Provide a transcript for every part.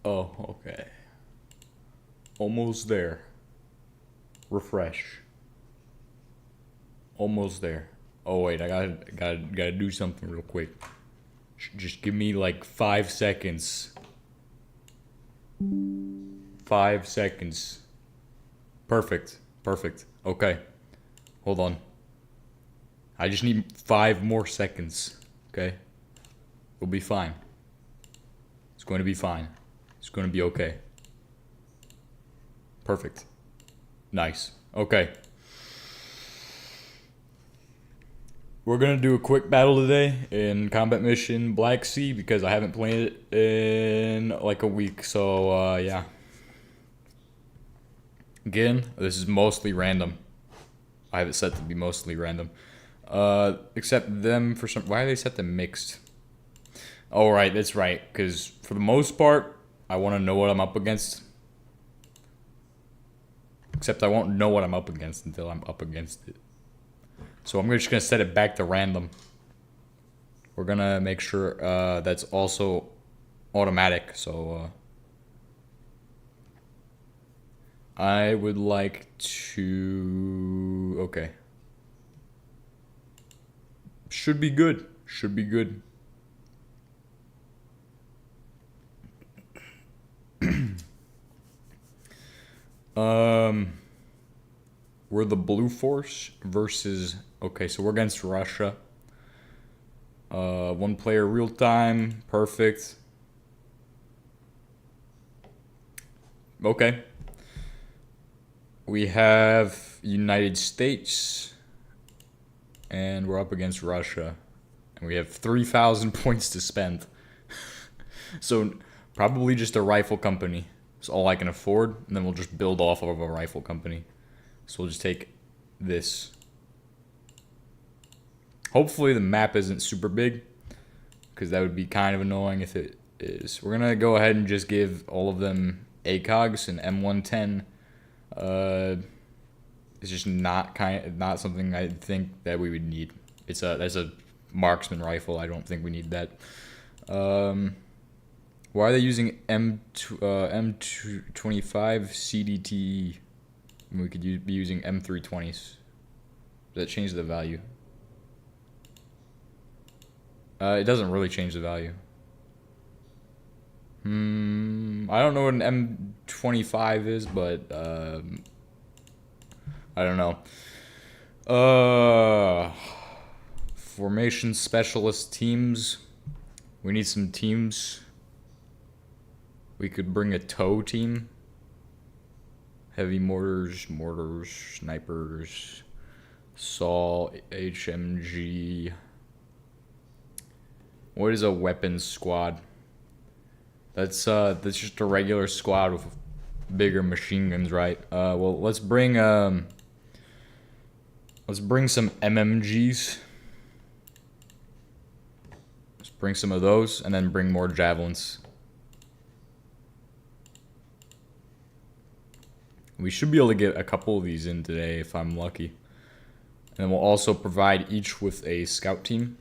Oh, okay. Almost there. Refresh. Almost there. Oh wait, I gotta do something real quick. Just give me like 5 seconds. 5 seconds. Perfect. Perfect. Okay. Hold on. I just need 5 more seconds. Okay? We'll be fine. It's going to be fine. It's going to be okay. Perfect. Nice. Okay. We're gonna do a quick battle today in Combat Mission Black Sea because I haven't played it in like a week. So yeah. Again, this is mostly random. I have it set to be mostly random. Except them for some. Why are they set to mixed? Oh right, that's right. Because for the most part, I want to know what I'm up against. Except I won't know what I'm up against until I'm up against it. So I'm just gonna set it back to random. We're gonna make sure that's also automatic. So I would like to. Okay. Should be good. Should be good. We're the Blue Force versus. Okay, so we're against Russia. One player real time. Perfect. Okay. We have United States. And we're up against Russia. And we have 3,000 points to spend. So probably just a rifle company. It's all I can afford. And then we'll just build off of a rifle company. So we'll just take this. Hopefully the map isn't super big. Because that would be kind of annoying if it is. We're going to go ahead and just give all of them ACOGs and M110. It's just not something I think that we would need. That's a marksman rifle. I don't think we need that. Why are they using M25 CDT? We could be using M320s. Does that change the value? It doesn't really change the value. I don't know what an M25 is, but I don't know. Formation specialist teams. We need some teams. We could bring a tow team. Heavy mortars, snipers, SAW, HMG. What is a weapons squad? That's just a regular squad with bigger machine guns, right? Well, let's bring some MMGs. Let's bring some of those, and then bring more javelins. We should be able to get a couple of these in today if I'm lucky. And then we'll also provide each with a scout team.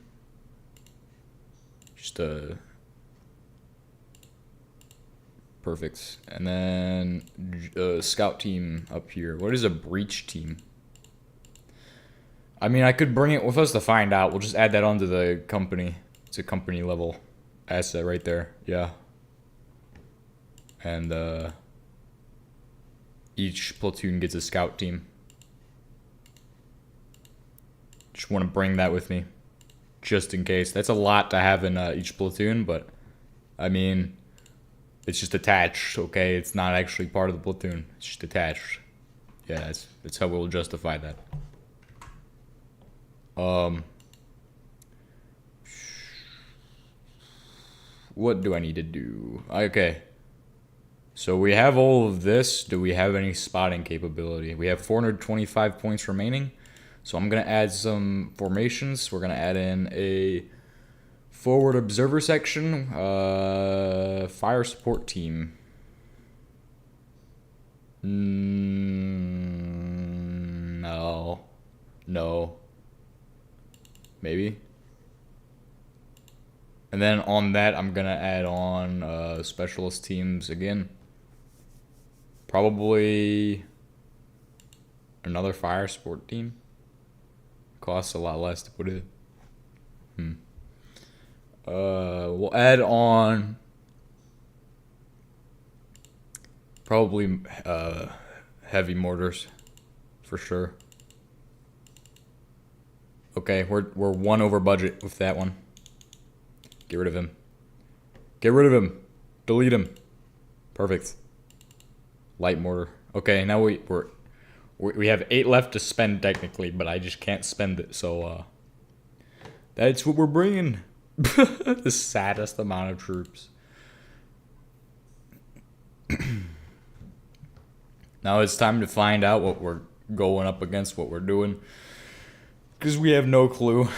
Just a perfect. And then a scout team up here. What is a breach team? I mean, I could bring it with us to find out. We'll just add that onto the company. It's a company level asset right there. Yeah. And each platoon gets a scout team. Just want to bring that with me. Just in case. That's a lot to have in each platoon, but I mean, it's just attached, okay? It's not actually part of the platoon. It's just attached. Yeah, that's how we'll justify that. What do I need to do? Okay. So we have all of this. Do we have any spotting capability? We have 425 points remaining. So I'm going to add some formations. We're going to add in a forward observer section, fire support team. No. No. Maybe. And then on that, I'm gonna add on specialist teams again. Probably another fire sport team. Costs a lot less to put in. We'll add on probably heavy mortars for sure. Okay, we're one over budget with that one. Get rid of him. Get rid of him. Delete him. Perfect. Light mortar. Okay, now we have 8 left to spend technically, but I just can't spend it. So that's what we're bringing. The saddest amount of troops. Now it's time to find out what we're going up against, what we're doing. Because we have no clue.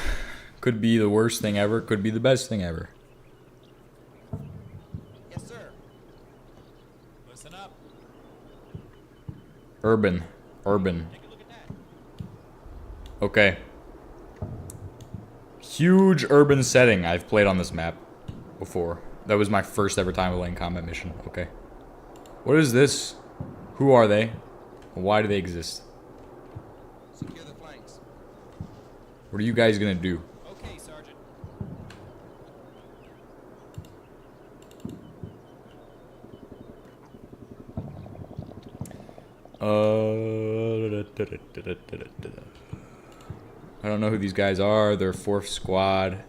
Could be the worst thing ever, could be the best thing ever. Yes, sir. Listen up. Urban. Take a look at that. Okay. Huge urban setting. I've played on this map before. That was my first ever time playing Combat Mission. Okay. What is this? Who are they? Why do they exist? Secure the flanks. What are you guys gonna do? Okay, Sergeant. I don't know who these guys are. They're 4th squad.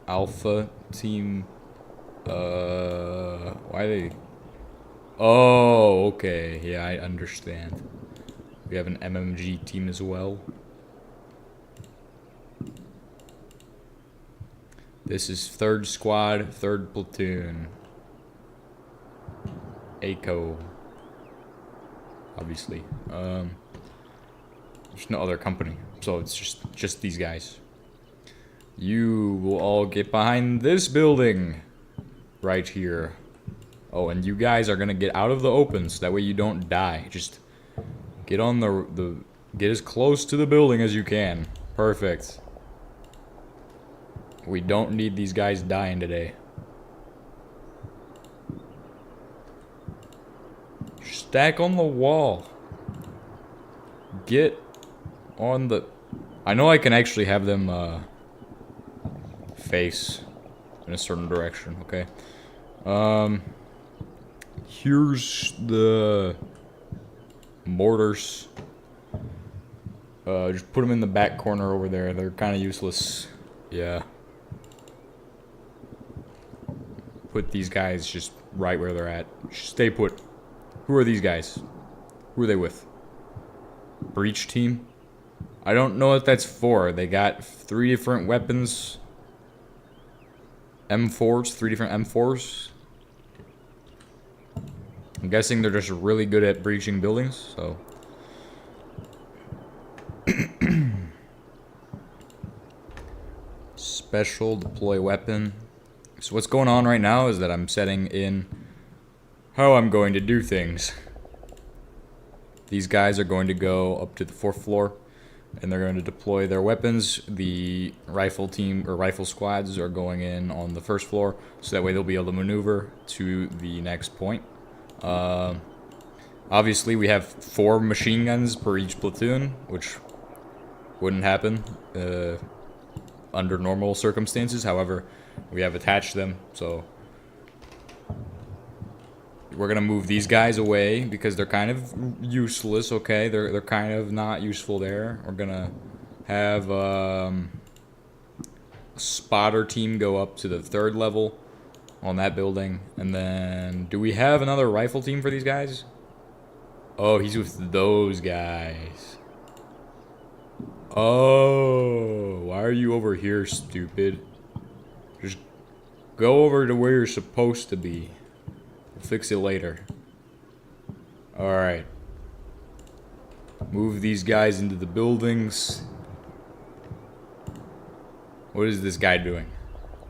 Alpha team. Why are they? Oh, okay. Yeah, I understand. We have an MMG team as well. This is 3rd squad, 3rd platoon. ACO. Obviously. There's no other company, so it's just these guys. You will all get behind this building right here. Oh, and you guys are gonna get out of the open so that way you don't die. Just get on get as close to the building as you can. Perfect. We don't need these guys dying today. Stack on the wall. Get on the... I know I can actually have them face in a certain direction, okay? Here's the mortars. Just put them in the back corner over there. They're kind of useless. Yeah. Put these guys just right where they're at. Stay put. Who are these guys? Who are they with? Breach team? I don't know what that's for. They got 3 different weapons. M4s, 3 different M4s. I'm guessing they're just really good at breaching buildings, so. Special deploy weapon. So what's going on right now is that I'm setting in how I'm going to do things. These guys are going to go up to the 4th floor and they're going to deploy their weapons. The rifle team or rifle squads are going in on the 1st floor so that way they'll be able to maneuver to the next point. Obviously we have 4 machine guns per each platoon, which wouldn't happen under normal circumstances. However, we have attached them, so we're gonna move these guys away because they're kind of useless. Okay, they're kind of not useful there. We're gonna have a spotter team go up to the 3rd level on that building, and then do we have another rifle team for these guys? Oh, he's with those guys. Oh, why are you over here, stupid? Just go over to where you're supposed to be. We'll fix it later. Alright. Move these guys into the buildings. What is this guy doing?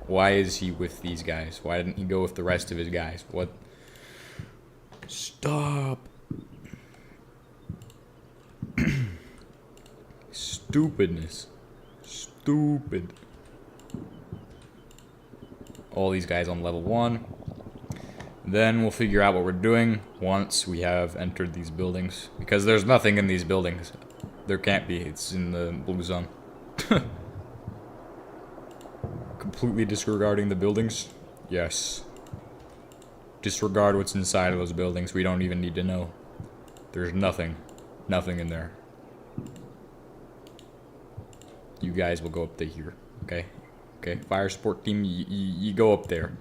Why is he with these guys? Why didn't he go with the rest of his guys? What? Stop. Stupidness. Stupid. all these guys on level 1. Then we'll figure out what we're doing once we have entered these buildings. Because there's nothing in these buildings. There can't be. It's in the blue zone. Completely disregarding the buildings? Yes. Disregard what's inside of those buildings. We don't even need to know. There's nothing. Nothing in there. You guys will go up to here. Okay? Okay, fire support team, you go up there.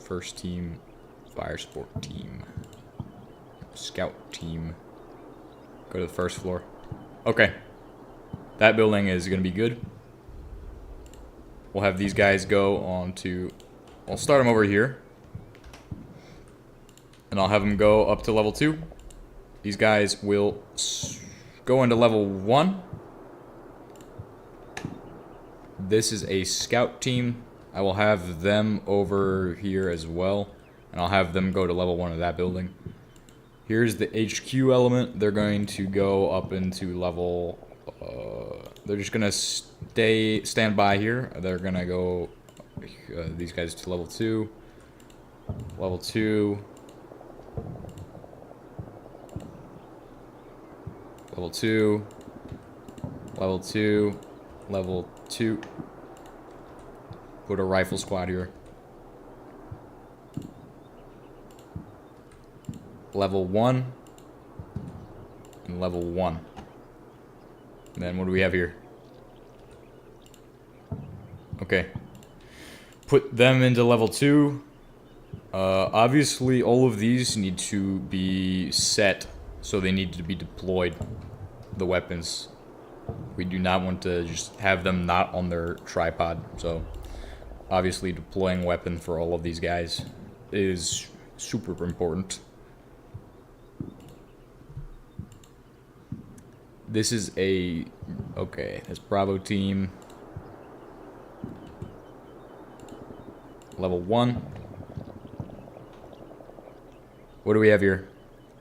First team, fire support team. Scout team. Go to the first floor. Okay. That building is going to be good. We'll have these guys go on to... I'll start them over here. And I'll have them go up to level 2. These guys will go into level 1. This is a scout team. I will have them over here as well. And I'll have them go to level 1 of that building. Here's the HQ element. They're going to go up into level... they're just going to stand by here. They're going to go... these guys to level 2. Level 2. Level 2. Level 2. Level 2. Put a rifle squad here. Level 1. And level 1. And then what do we have here? Okay. Put them into level 2. Obviously, all of these need to be set, so they need to be deployed. The weapons. We do not want to just have them not on their tripod. So, obviously, deploying weapon for all of these guys is super important. This is a... Okay, that's Bravo team. Level 1. What do we have here?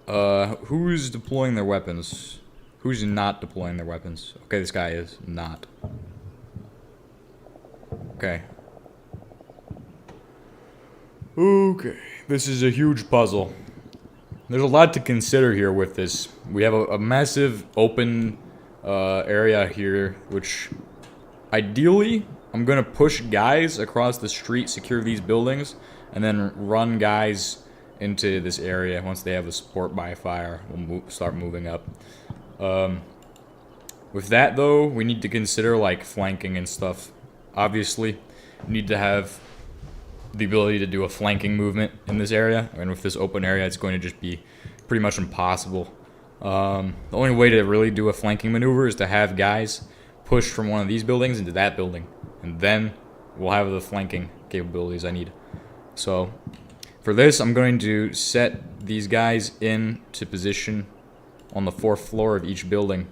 Who's deploying their weapons? Who's not deploying their weapons? Okay, this guy is not. Okay. Okay, this is a huge puzzle. There's a lot to consider here with this. We have a massive open area here, which ideally, I'm going to push guys across the street, secure these buildings, and then run guys into this area. Once they have the support by fire, we'll start moving up. With that, though, we need to consider, like, flanking and stuff. Obviously, we need to have the ability to do a flanking movement in this area. And with this open area, it's going to just be pretty much impossible. The only way to really do a flanking maneuver is to have guys push from one of these buildings into that building. And then we'll have the flanking capabilities I need. So, for this, I'm going to set these guys into position on the 4th floor of each building.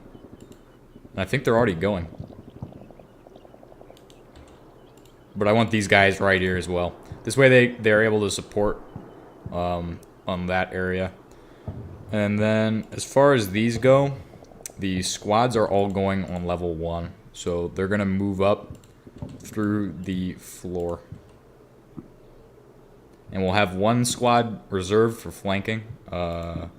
And I think they're already going. But I want these guys right here as well. This way they're able to support on that area. And then as far as these go, the squads are all going on level 1. So they're going to move up through the floor. And we'll have one squad reserved for flanking. As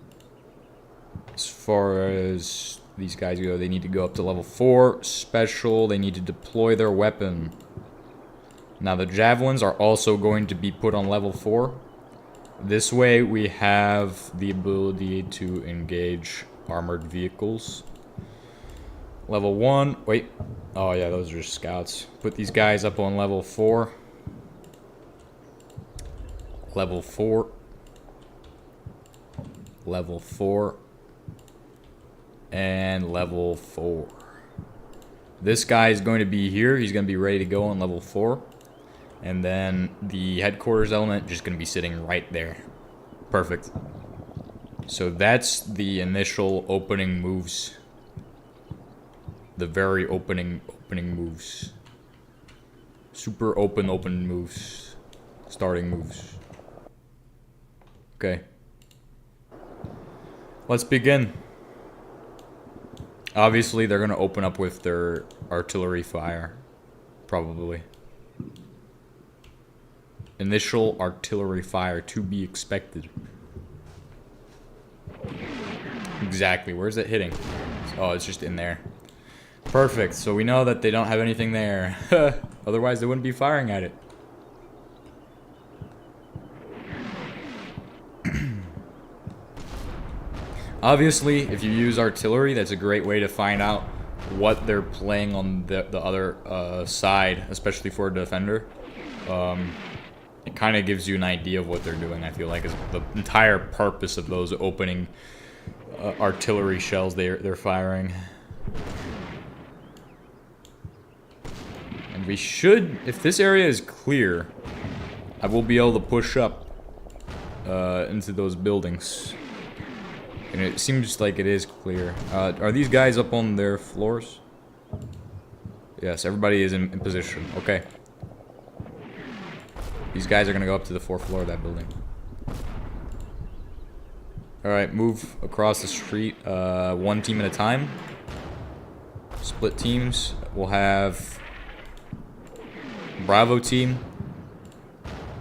far as these guys go, they need to go up to level 4. Special, they need to deploy their weapon. Now the javelins are also going to be put on level 4. This way we have the ability to engage armored vehicles. Level 1, wait. Oh yeah, those are scouts. Put these guys up on level 4. Level 4. Level 4. And level 4. This guy is going to be here. He's going to be ready to go on level 4. And then the headquarters element just going to be sitting right there. Perfect. So that's the initial opening moves. The very opening moves. Super open moves. Starting moves. Okay. Let's begin. Obviously, they're going to open up with their artillery fire. probably. Initial artillery fire to be expected. Exactly. Where's it hitting? Oh, it's just in there. Perfect. So we know that they don't have anything there. Otherwise, they wouldn't be firing at it. Obviously, if you use artillery, that's a great way to find out what they're playing on the other side, especially for a defender. It kind of gives you an idea of what they're doing, I feel like, is the entire purpose of those opening artillery shells they're firing. And we should, if this area is clear, I will be able to push up into those buildings. And it seems like it is clear. Are these guys up on their floors? Yes, everybody is in position. Okay. These guys are gonna go up to the 4th floor of that building. Alright, move across the street, one team at a time. Split teams. We'll have Bravo team.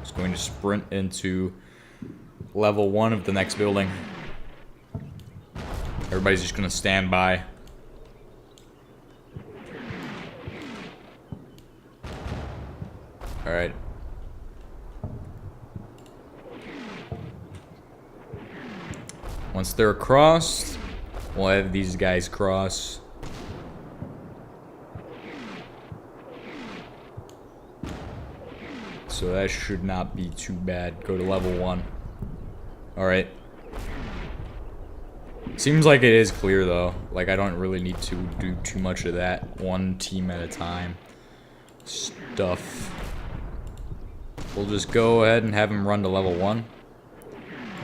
Is going to sprint into level 1 of the next building. Everybody's just gonna stand by. Alright. Once they're across, we'll have these guys cross. So that should not be too bad. Go to level 1. Alright. Seems like it is clear though. Like I don't really need to do too much of that. One team at a time. Stuff. We'll just go ahead and have them run to level 1.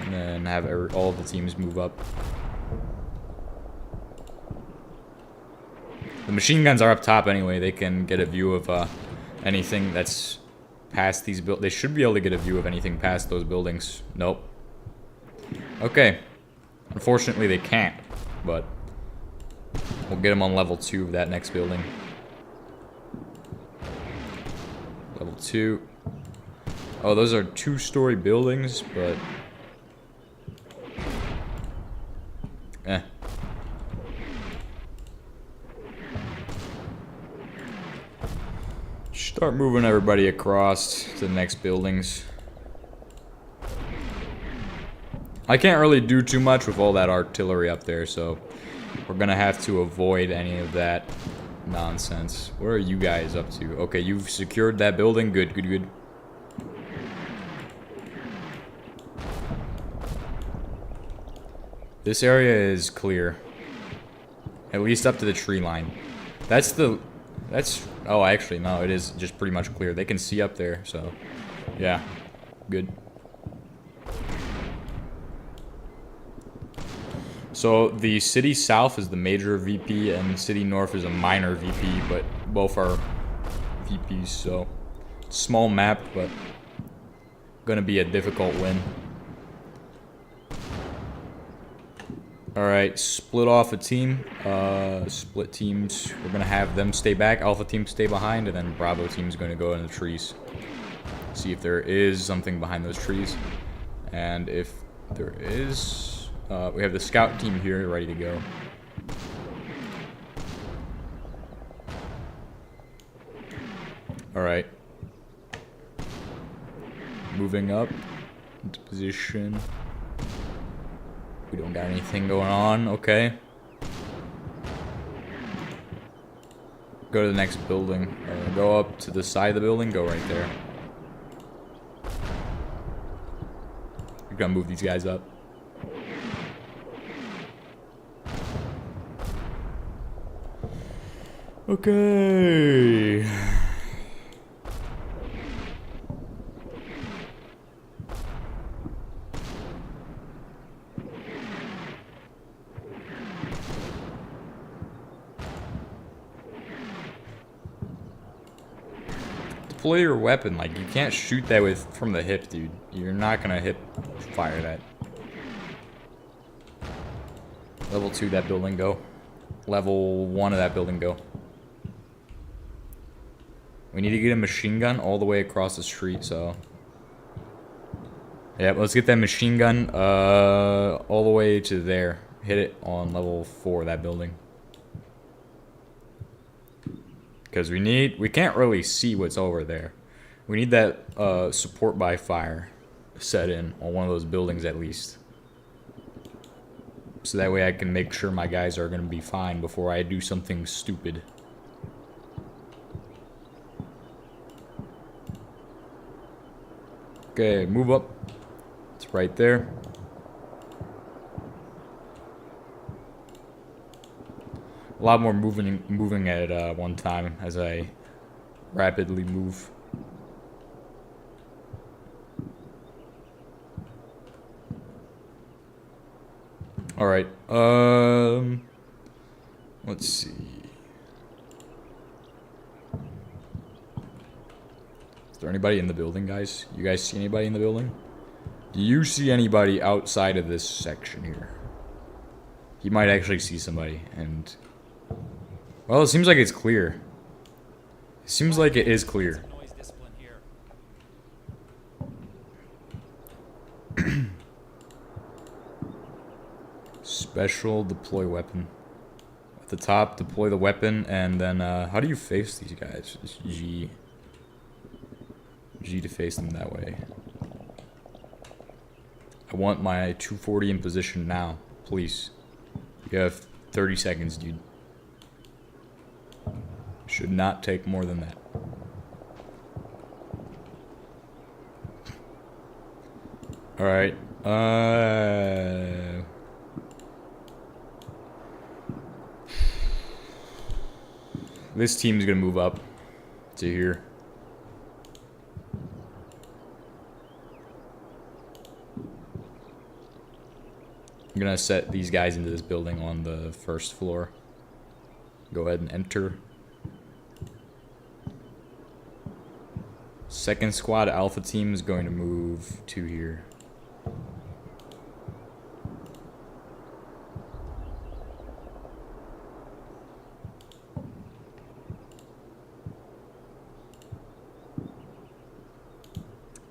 And then have all of the teams move up. The machine guns are up top anyway. They can get a view of anything that's past these buildings. They should be able to get a view of anything past those buildings. Nope. Okay. Unfortunately, they can't, but we'll get them on level 2 of that next building. Level 2. Oh, those are 2-story buildings, but... eh. Start moving everybody across to the next buildings. I can't really do too much with all that artillery up there, so we're gonna have to avoid any of that nonsense. What are you guys up to? Okay, you've secured that building. Good, good, good. This area is clear. At least up to the tree line. Oh, actually, no, it is just pretty much clear. They can see up there, so yeah, good. So the city south is the major VP and city north is a minor VP, but both are VPs, so small map, but gonna be a difficult win. Alright, split off a team, split teams, we're gonna have them stay back, Alpha team stay behind, and then Bravo team's gonna go in the trees. See if there is something behind those trees, and if there is... we have the scout team here ready to go. Alright. Moving up into position. We don't got anything going on. Okay. Go to the next building. Go up to the side of the building. Go right there. We're gonna move these guys up. Okay. Deploy your weapon. Like, you can't shoot that from the hip, dude. You're not gonna fire that. Level 2, that building, go. Level 1 of that building, go. We need to get a machine gun all the way across the street, so... Yeah, let's get that machine gun all the way to there. Hit it on level 4, that building. Because we can't really see what's over there. We need that support by fire set in on one of those buildings at least. So that way I can make sure my guys are going to be fine before I do something stupid. Okay, move up. It's right there. A lot more moving at one time as I rapidly move. All right. Let's see. Is there anybody in the building, guys? You guys see anybody in the building? Do you see anybody outside of this section here? He might actually see somebody, and... Well, it seems like it's clear. It seems like it is clear. Noise discipline here. Special deploy weapon. At the top, deploy the weapon, and then, how do you face these guys? Just G. G to face them that way. I want my 240 in position now, please. You have 30 seconds, dude. Should not take more than that. Alright, this team's gonna move up to here. I'm gonna set these guys into this building on the first floor. Go ahead and enter. Second squad alpha team is going to move to here.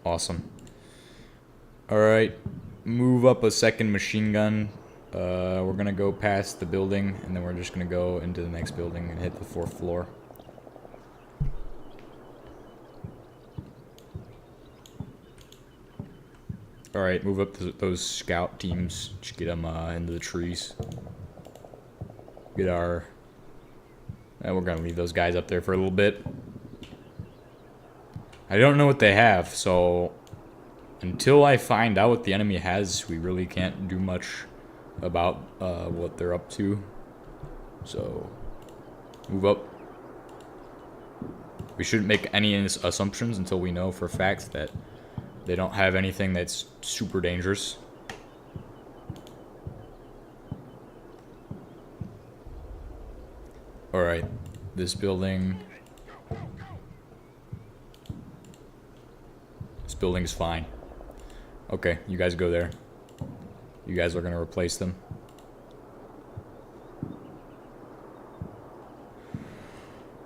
Awesome. Alright, move up a second machine gun. We're gonna go past the building, and then we're just gonna go into the next building and hit the 4th floor. Alright, move up those scout teams. Just get them into the trees. Get our... we're gonna leave those guys up there for a little bit. I don't know what they have, so... Until I find out what the enemy has, we really can't do much about what they're up to. So... Move up. We shouldn't make any assumptions until we know for a fact that they don't have anything that's super dangerous. Alright, this building... This building's fine. Okay, you guys go there. You guys are gonna replace them.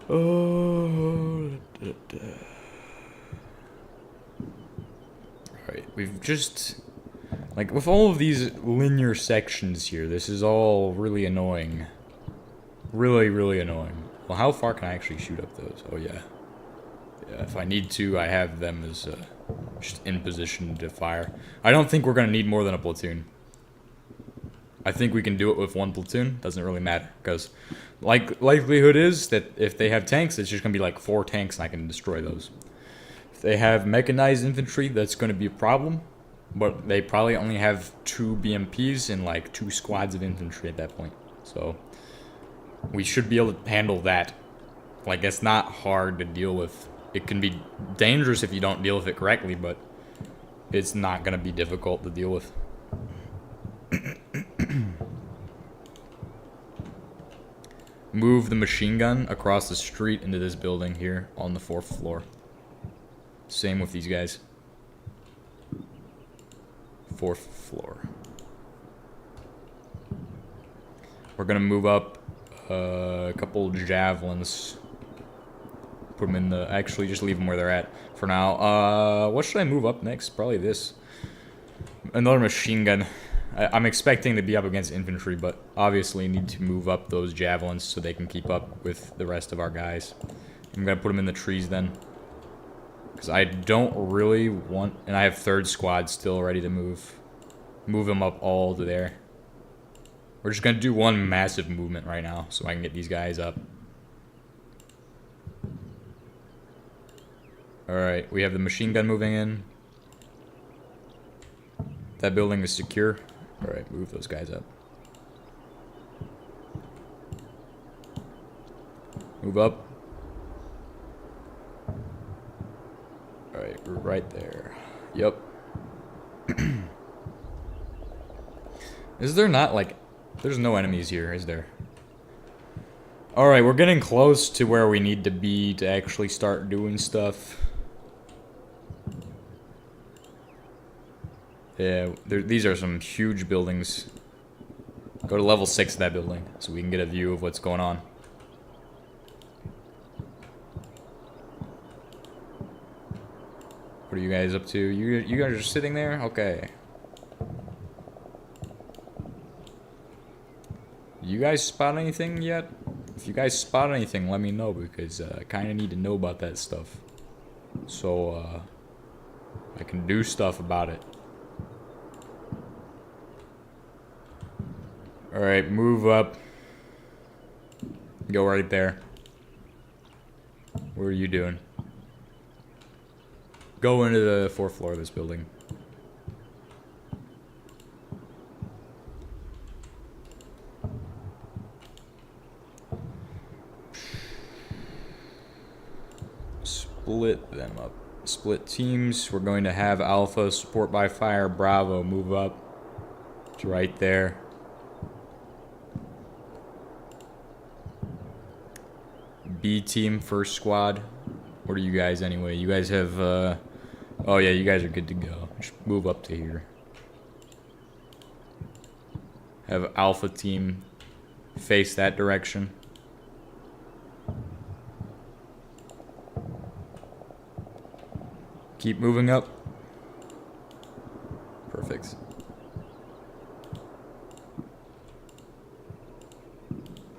Oh... Alright, we've just... Like, with all of these linear sections here, this is all really annoying. Really, really annoying. Well, how far can I actually shoot up those? Oh, yeah. Yeah, if I need to, I have them as just in position to fire. I don't think we're going to need more than a platoon. I think we can do it with one platoon. Doesn't really matter, because likelihood is that if they have tanks, it's just going to be like 4 tanks and I can destroy those. If they have mechanized infantry, that's going to be a problem. But they probably only have 2 BMPs and like 2 squads of infantry at that point. So we should be able to handle that. Like, it's not hard to deal with. It can be dangerous if you don't deal with it correctly, but it's not going to be difficult to deal with. Move the machine gun across the street into this building here on the 4th floor. Same with these guys. 4th floor. We're gonna move up a couple javelins put them in the... Actually, just leave them where they're at for now. What should I move up next? Probably this. Another machine gun. I'm expecting to be up against infantry, but obviously need to move up those javelins so they can keep up with the rest of our guys. I'm going to put them in the trees then. Because I don't really want... And I have third squad still ready to move. Move them up all to there. We're just going to do one massive movement right now so I can get these guys up. Alright, we have the machine gun moving in. That building is secure. Alright, move those guys up. Move up. Alright, we're right there. Yep. Is there not, like... There's no enemies here, is there? Alright, we're getting close to where we need to be to actually start doing stuff. Yeah, these are some huge buildings. Go to level 6 of that building so we can get a view of what's going on. What are you guys up to? You guys are sitting there? Okay. You guys spot anything yet? If you guys spot anything, let me know because I kind of need to know about that stuff. So, I can do stuff about it. Alright, move up. Go right there. What are you doing? Go into the 4th floor of this building. Split them up. Split teams. We're going to have Alpha, support by fire, Bravo, move up. It's right there. B team, 1st squad. What are you guys anyway? You guys have, oh yeah, you guys are good to go. Just move up to here. Have Alpha team face that direction. Keep moving up. Perfect.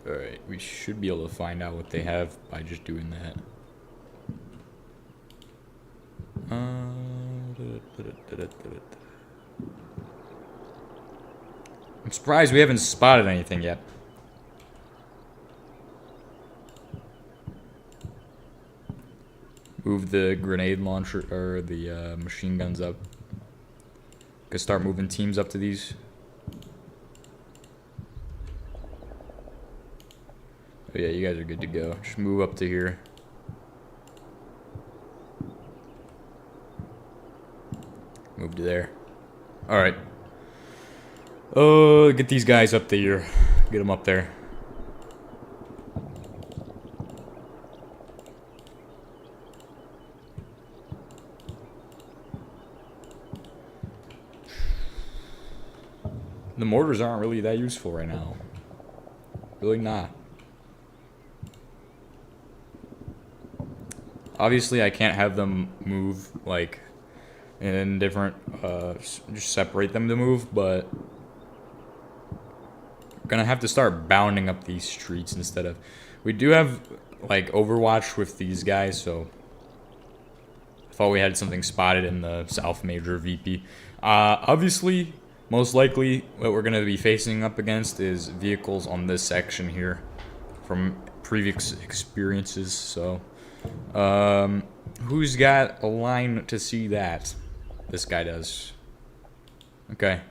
Alright, we should be able to find out what they have by just doing that. I'm surprised we haven't spotted anything yet. Move the grenade launcher or the machine guns up. Could start moving teams up to these. Oh yeah, you guys are good to go. Just move up to here. Move to there. Alright. Oh, get these guys up to here. Get them up there. The mortars aren't really that useful right now. Really not. Obviously, I can't have them move, like, in different, just separate them to move, but I'm gonna have to start bounding up these streets instead of... We do have, like, Overwatch with these guys, so I thought we had something spotted in the South Major VP. Obviously, most likely, what we're gonna be facing up against is vehicles on this section here from previous experiences, so... who's got a line to see that? This guy does. Okay.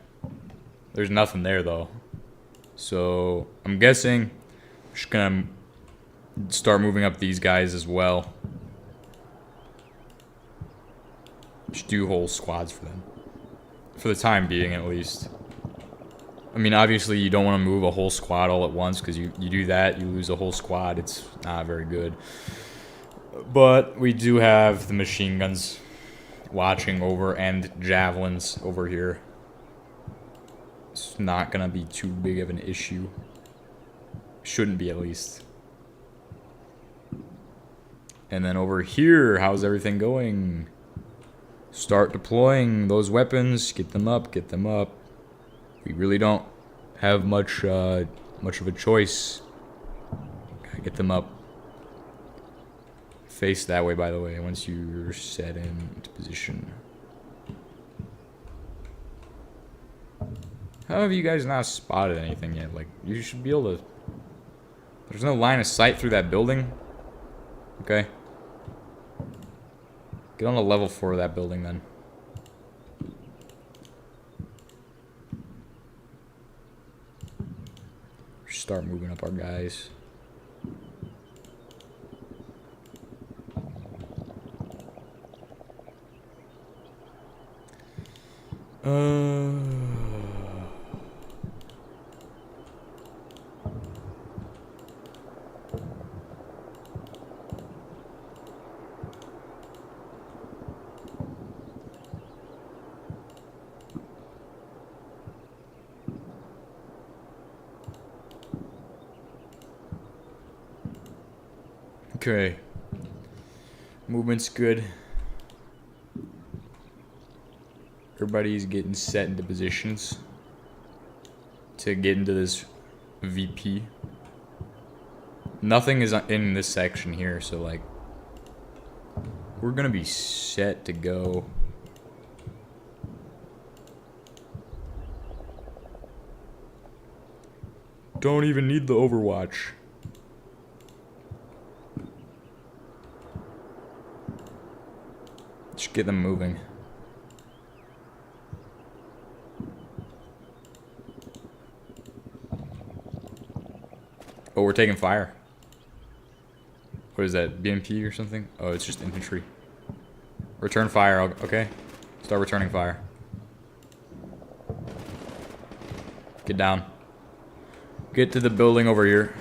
There's nothing there, though. So, I'm guessing I'm just gonna start moving up these guys as well. Just do whole squads for them. For the time being, at least. I mean, obviously, you don't want to move a whole squad all at once, because you do that, you lose a whole squad. It's not very good. But we do have the machine guns watching over and javelins over here. It's not gonna be too big of an issue. Shouldn't be, at least. And then over here, how's everything going? Start deploying those weapons. Get them up. Get them up. We really don't have much of a choice. Gotta get them up. Face that way, by the way, once you're set into position. How have you guys not spotted anything yet? Like, you should be able to... There's no line of sight through that building. Okay. Get on the level 4 of that building, then. Start moving up our guys. Okay. Movement's good. Everybody's getting set into positions to get into this VP. Nothing is in this section here, so like we're gonna be set to go. Don't even need the Overwatch. Just get them moving. Oh, we're taking fire. What is that, BMP or something? Oh, it's just infantry. Return fire, okay. Start returning fire. Get down. Get to the building over here.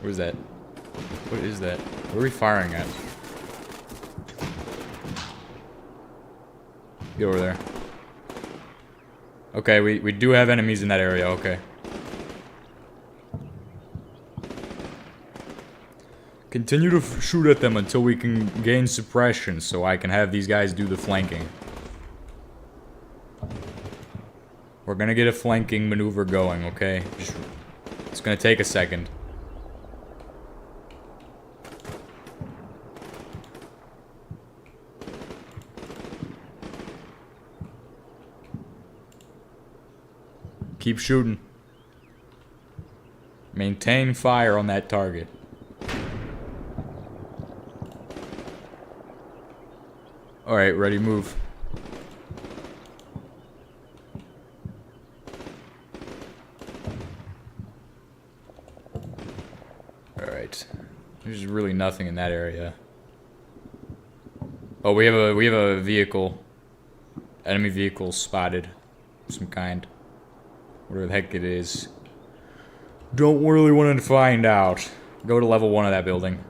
What is that? What is that? What are we firing at? Get over there. Okay, we do have enemies in that area, okay. Continue to shoot at them until we can gain suppression so I can have these guys do the flanking. We're gonna get a flanking maneuver going, okay? It's gonna take a second. Keep shooting. Maintain fire on that target. Alright, ready, move. Alright. There's really nothing in that area. Oh, we have a vehicle. Enemy vehicle spotted. Of some kind. Whatever the heck it is. Don't really want to find out. Go to level 1 of that building.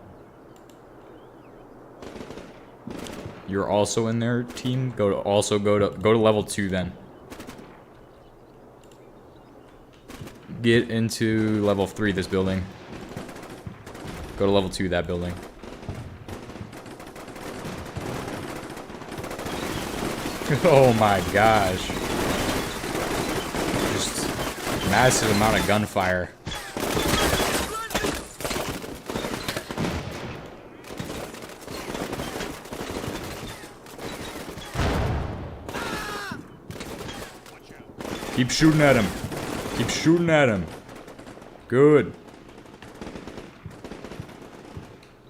You're also in their team? Go to level 2 then. Get into level 3 this building. Go to level 2 that building. Oh my gosh. Massive amount of gunfire. Keep shooting at him. Keep shooting at him. Good.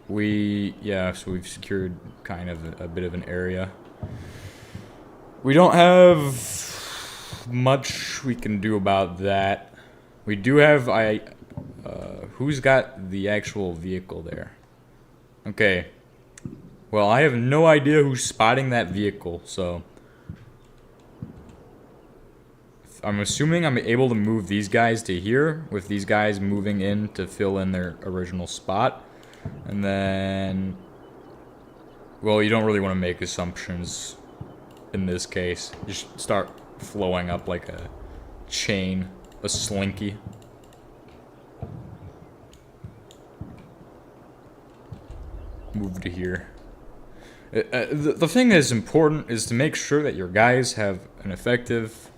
So we've secured kind of a bit of an area. We don't have much we can do about that. We do have, who's got the actual vehicle there? Okay. Well, I have no idea who's spotting that vehicle, so I'm assuming I'm able to move these guys to here, with these guys moving in to fill in their original spot. And then, well, you don't really want to make assumptions in this case. Just start flowing up like a chain, a slinky. move to here. The thing that is important is to make sure that your guys have an effective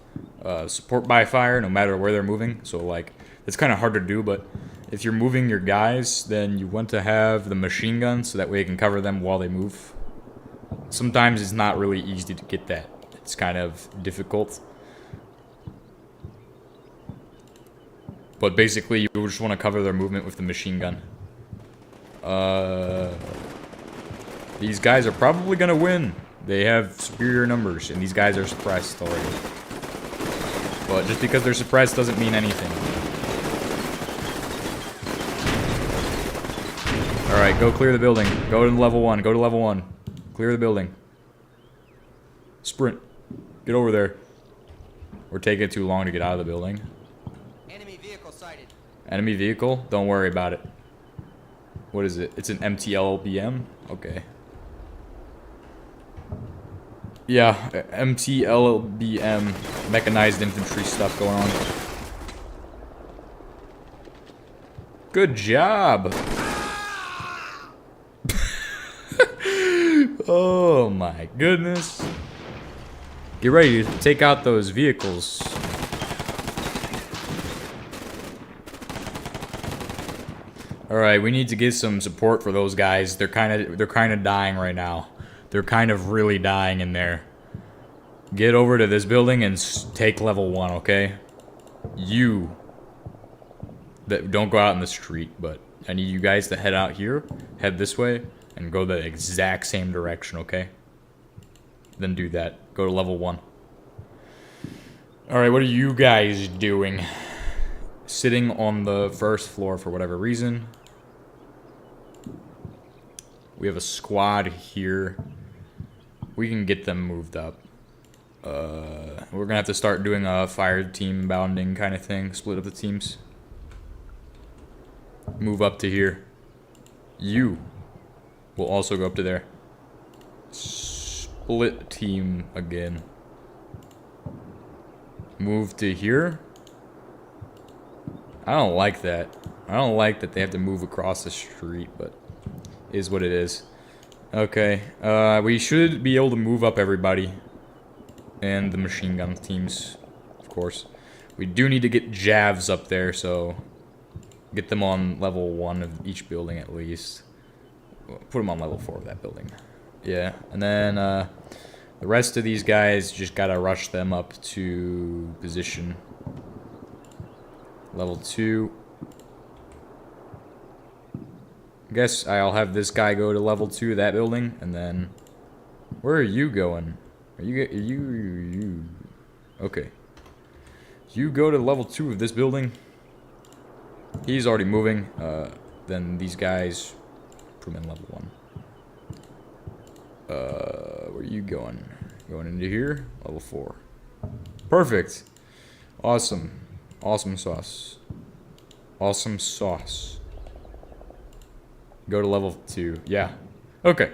support by fire no matter where they're moving. So like, it's kind of hard to do, but if you're moving your guys, then you want to have the machine gun so that way you can cover them while they move. Sometimes it's not really easy to get that. It's kind of difficult. But basically, you just want to cover their movement with the machine gun. These guys are probably gonna win. They have superior numbers, and these guys are suppressed already. But just because they're suppressed doesn't mean anything. Alright, go clear the building. Go to level 1. Go to level 1. Clear the building. Sprint. Get over there. We're taking too long to get out of the building. Enemy vehicle sighted. Enemy vehicle? Don't worry about it. What is it? It's an MTLBM? Okay. Yeah, MTLBM. Mechanized infantry stuff going on. Good job! Oh my goodness. Get ready to take out those vehicles. Alright, we need to get some support for those guys. They're kinda dying right now. They're kind of really dying in there. Get over to this building and take level 1, okay? You don't go out in the street, but I need you guys to head out here, head this way, and go the exact same direction, okay? Then do that. Go to level 1. Alright, what are you guys doing? Sitting on the first floor for whatever reason. We have a squad here. We can get them moved up. We're gonna have to start doing a fire team bounding kind of thing. Split up the teams. Move up to here. You will also go up to there. Split team again. Move to here. I don't like that. I don't like that they have to move across the street, but is what it is. Okay, we should be able to move up everybody. And the machine gun teams, of course. We do need to get Javs up there, so get them on level 1 of each building at least. Put them on level 4 of that building. Yeah, and then the rest of these guys, just gotta rush them up to position. Level 2. I guess I'll have this guy go to level 2 of that building, and then... Where are you going? Are you... Okay. You go to level 2 of this building. He's already moving. Then these guys... Put him in level 1. Where are you going? Going into here? Level 4. Perfect. Awesome. Awesome sauce. Awesome sauce. Go to level 2. Yeah. Okay.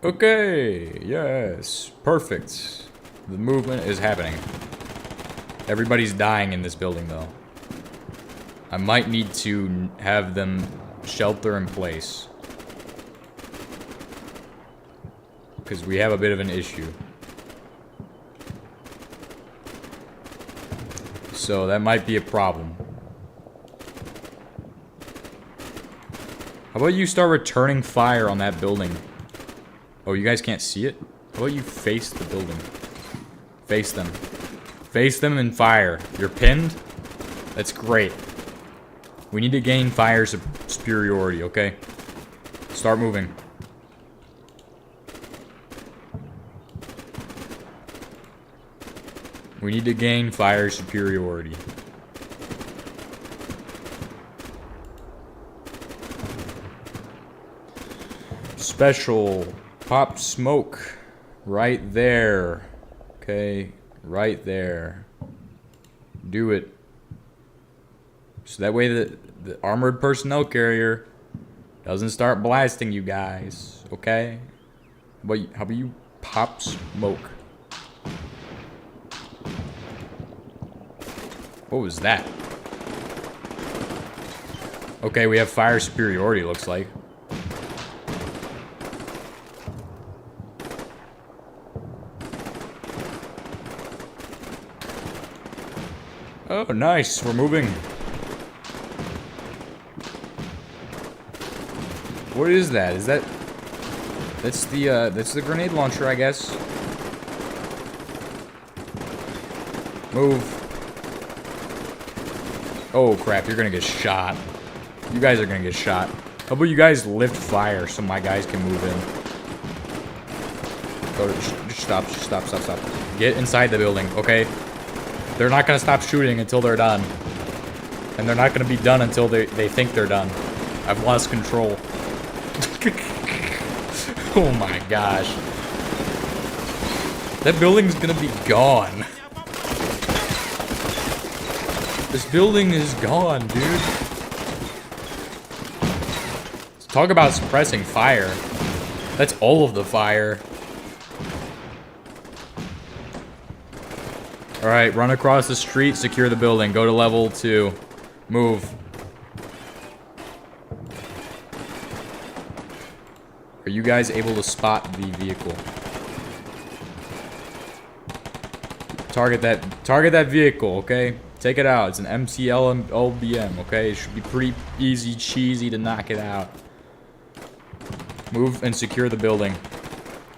Okay. Yes. Perfect. The movement is happening. Everybody's dying in this building, though. I might need to have them shelter in place. Because we have a bit of an issue. So that might be a problem. How about you start returning fire on that building? Oh, you guys can't see it? How about you face the building? Face them. Face them and fire. You're pinned? That's great. We need to gain fire superiority, okay? Start moving. We need to gain fire superiority. Special. Pop smoke. Right there. Okay. Right there. Do it. So that way the armored personnel carrier doesn't start blasting you guys. Okay? How about you pop smoke? What was that? Okay, we have fire superiority, looks like. Oh, nice. We're moving. What is that? Is that... That's the grenade launcher, I guess. Move. Oh, crap. You're gonna get shot. You guys are gonna get shot. How about you guys lift fire so my guys can move in? Go to... Stop. Get inside the building, okay? They're not gonna stop shooting until they're done. And they're not gonna be done until they think they're done. I've lost control. Oh my gosh. That building's gonna be gone. This building is gone, dude. Talk about suppressing fire. That's all of the fire. Alright, run across the street, secure the building. Go to level 2. Move. Are you guys able to spot the vehicle? Target that vehicle, okay? Take it out. It's an MCL LBM, okay? It should be pretty easy cheesy to knock it out. Move and secure the building.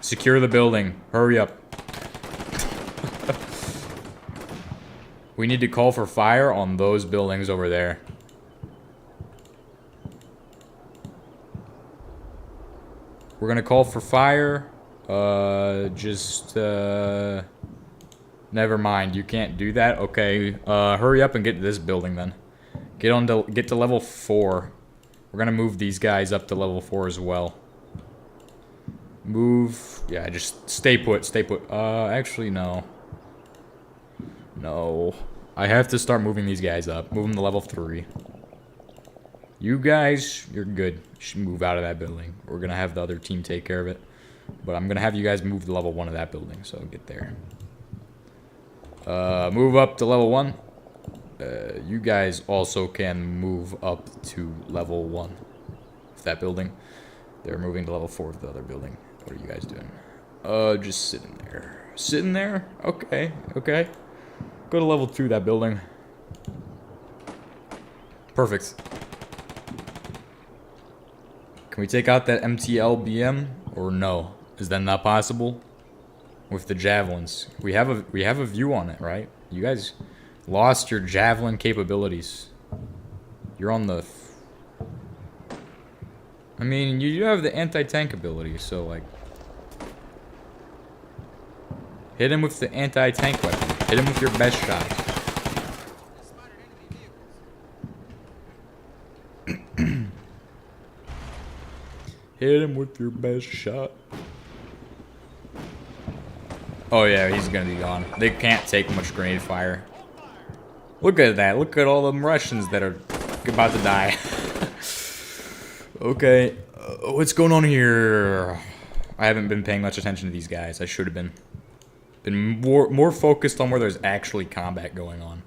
Secure the building. Hurry up. We need to call for fire on those buildings over there. We're gonna call for fire. Never mind. You can't do that. Okay. Hurry up and get to this building then. Get to level 4. We're gonna move these guys up to level 4 as well. Move. Yeah, just stay put. Stay put. Actually, no. No. I have to start moving these guys up. Move them to level 3. You guys, you're good. You should move out of that building. We're gonna have the other team take care of it. But I'm gonna have you guys move to level 1 of that building, so get there. Move up to level 1. You guys also can move up to level 1 of that building. They're moving to level 4 of the other building. What are you guys doing? Just sitting there. Sitting there? Okay, okay. Go to level 2 of that building. Perfect. Can we take out that MTLBM or no? Is that not possible? With the javelins, we have a view on it, right? You guys lost your javelin capabilities. You're on the. I mean, you do have the anti-tank ability, so like, hit him with the anti-tank weapon. Hit him with your best shot. Hit him with your best shot. Oh yeah, he's gonna be gone. They can't take much grenade fire. Look at that. Look at all them Russians that are about to die. Okay. What's going on here? I haven't been paying much attention to these guys. I should have been. Been more focused on where there's actually combat going on.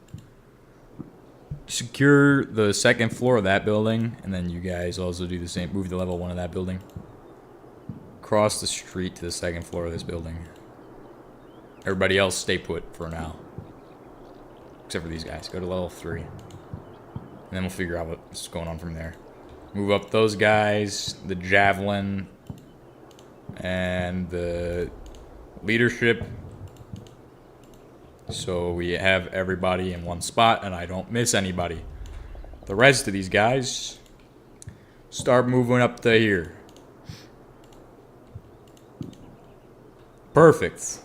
Secure the second floor of that building, and then you guys also do the same. Move to level 1 of that building. Cross the street to the second floor of this building. Everybody else stay put for now. Except for these guys. Go to level 3. And then we'll figure out what's going on from there. Move up those guys, the javelin, and the leadership. So we have everybody in one spot and I don't miss anybody. The rest of these guys start moving up to here. Perfect.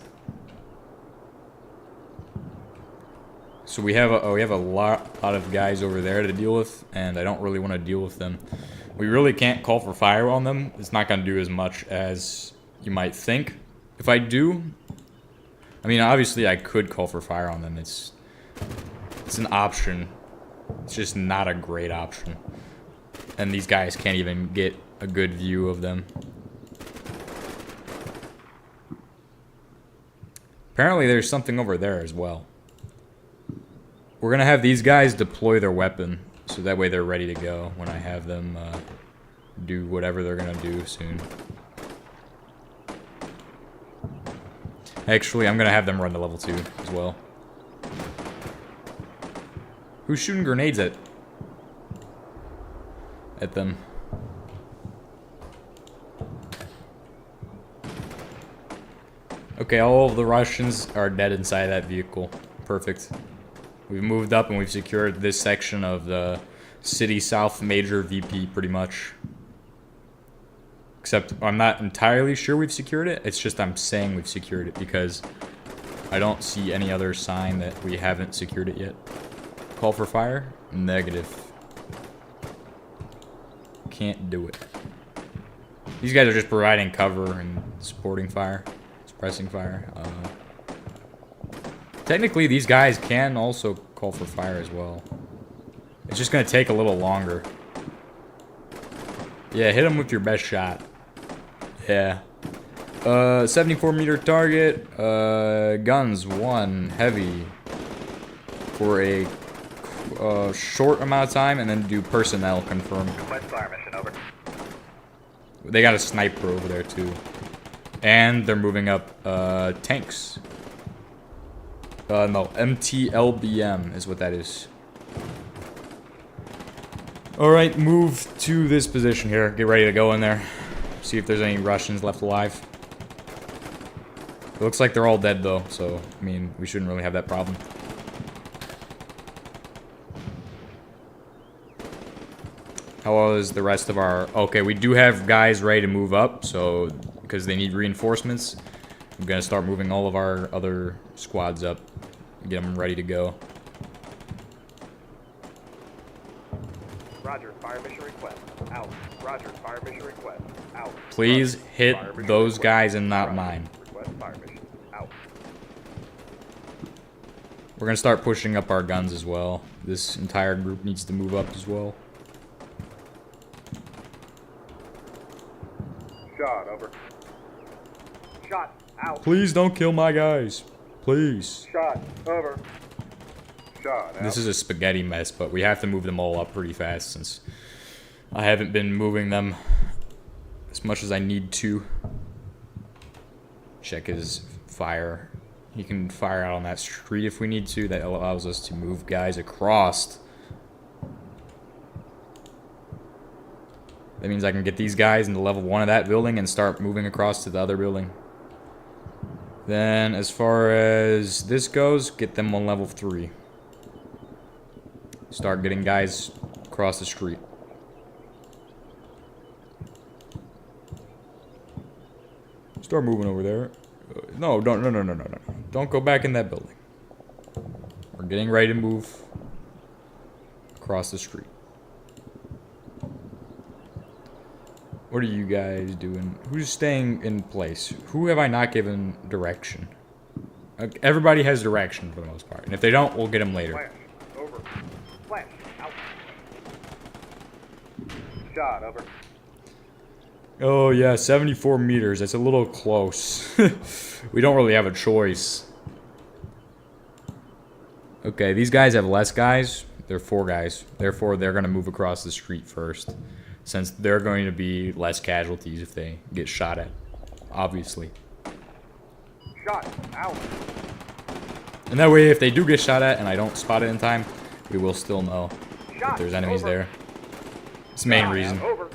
So we have a lot of guys over there to deal with, and I don't really want to deal with them. We really can't call for fire on them. It's not going to do as much as you might think. If I do, I mean, obviously I could call for fire on them. It's an option. It's just not a great option. And these guys can't even get a good view of them. Apparently there's something over there as well. We're going to have these guys deploy their weapon So that way they're ready to go when I have them do whatever they're gonna do soon. Actually, I'm gonna have them run to level 2 as well. Who's shooting grenades at them? Okay, all of the Russians are dead inside that vehicle. Perfect. We've moved up and we've secured this section of the city south major VP pretty much. Except I'm not entirely sure we've secured it. It's just I'm saying we've secured it because I don't see any other sign that we haven't secured it yet. Call for fire? Negative. Can't do it. These guys are just providing cover and supporting fire. Suppressing fire. Technically, these guys can also call for fire as well. It's just going to take a little longer. Yeah, hit them with your best shot. Yeah. 74 meter target. Guns, 1. Heavy. For a short amount of time, and then do personnel confirm. Fire mission, over. They got a sniper over there, too. And they're moving up tanks. No, MTLBM is what that is. Alright, move to this position here. Get ready to go in there. See if there's any Russians left alive. It looks like they're all dead, though, so, I mean, we shouldn't really have that problem. How is the rest of our... Okay, we do have guys ready to move up, so... Because they need reinforcements. I'm going to start moving all of our other squads up. Get them ready to go. Roger, fire mission request. Out. Roger, fire mission request. Out. Please Roger, hit fire mission those request. guys and not Roger, mine. request fire mission. Out. We're going to start pushing up our guns as well. This entire group needs to move up as well. Shot, over. Shot, out. Please don't kill my guys. Please. Shot, over. Shot, out. This is a spaghetti mess, but we have to move them all up pretty fast since I haven't been moving them as much as I need to. Check his fire. He can fire out on that street if we need to. That allows us to move guys across. That means I can get these guys into level 1 of that building and start moving across to the other building. Then, as far as this goes, get them on level 3. Start getting guys across the street. Start moving over there. No, don't, no. Don't go back in that building. We're getting ready to move across the street. What are you guys doing? Who's staying in place? Who have I not given direction? Everybody has direction for the most part. And if they don't, we'll get them later. Flash, over. Flash, out. Shot, over. Oh yeah, 74 meters. That's a little close. We don't really have a choice. Okay, these guys have less guys. They're 4 guys. Therefore, they're going to move across the street first. Since they're going to be less casualties if they get shot at. Obviously. Shot, out. And that way, if they do get shot at and I don't spot it in time, we will still know Shot, if there's enemies over. there. It's the main Shot, reason. over.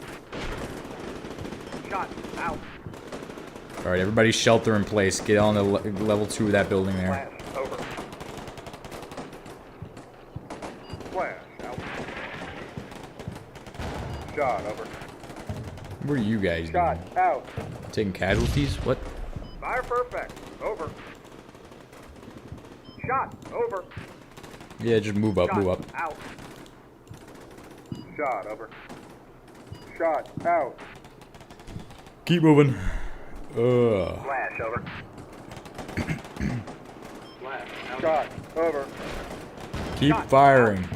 Shot, out. Alright, everybody shelter in place. Get on the level 2 of that building there. Flash, over. Flash, out. Shot, over. What are you guys Shot, doing? out. Taking casualties? What? Fire perfect, over. Shot, over. Yeah, just move up, Shot, move up. out. Shot, over. Shot, out. Keep moving. Flash, over. Flash, out. Shot, over. Keep Shot, firing.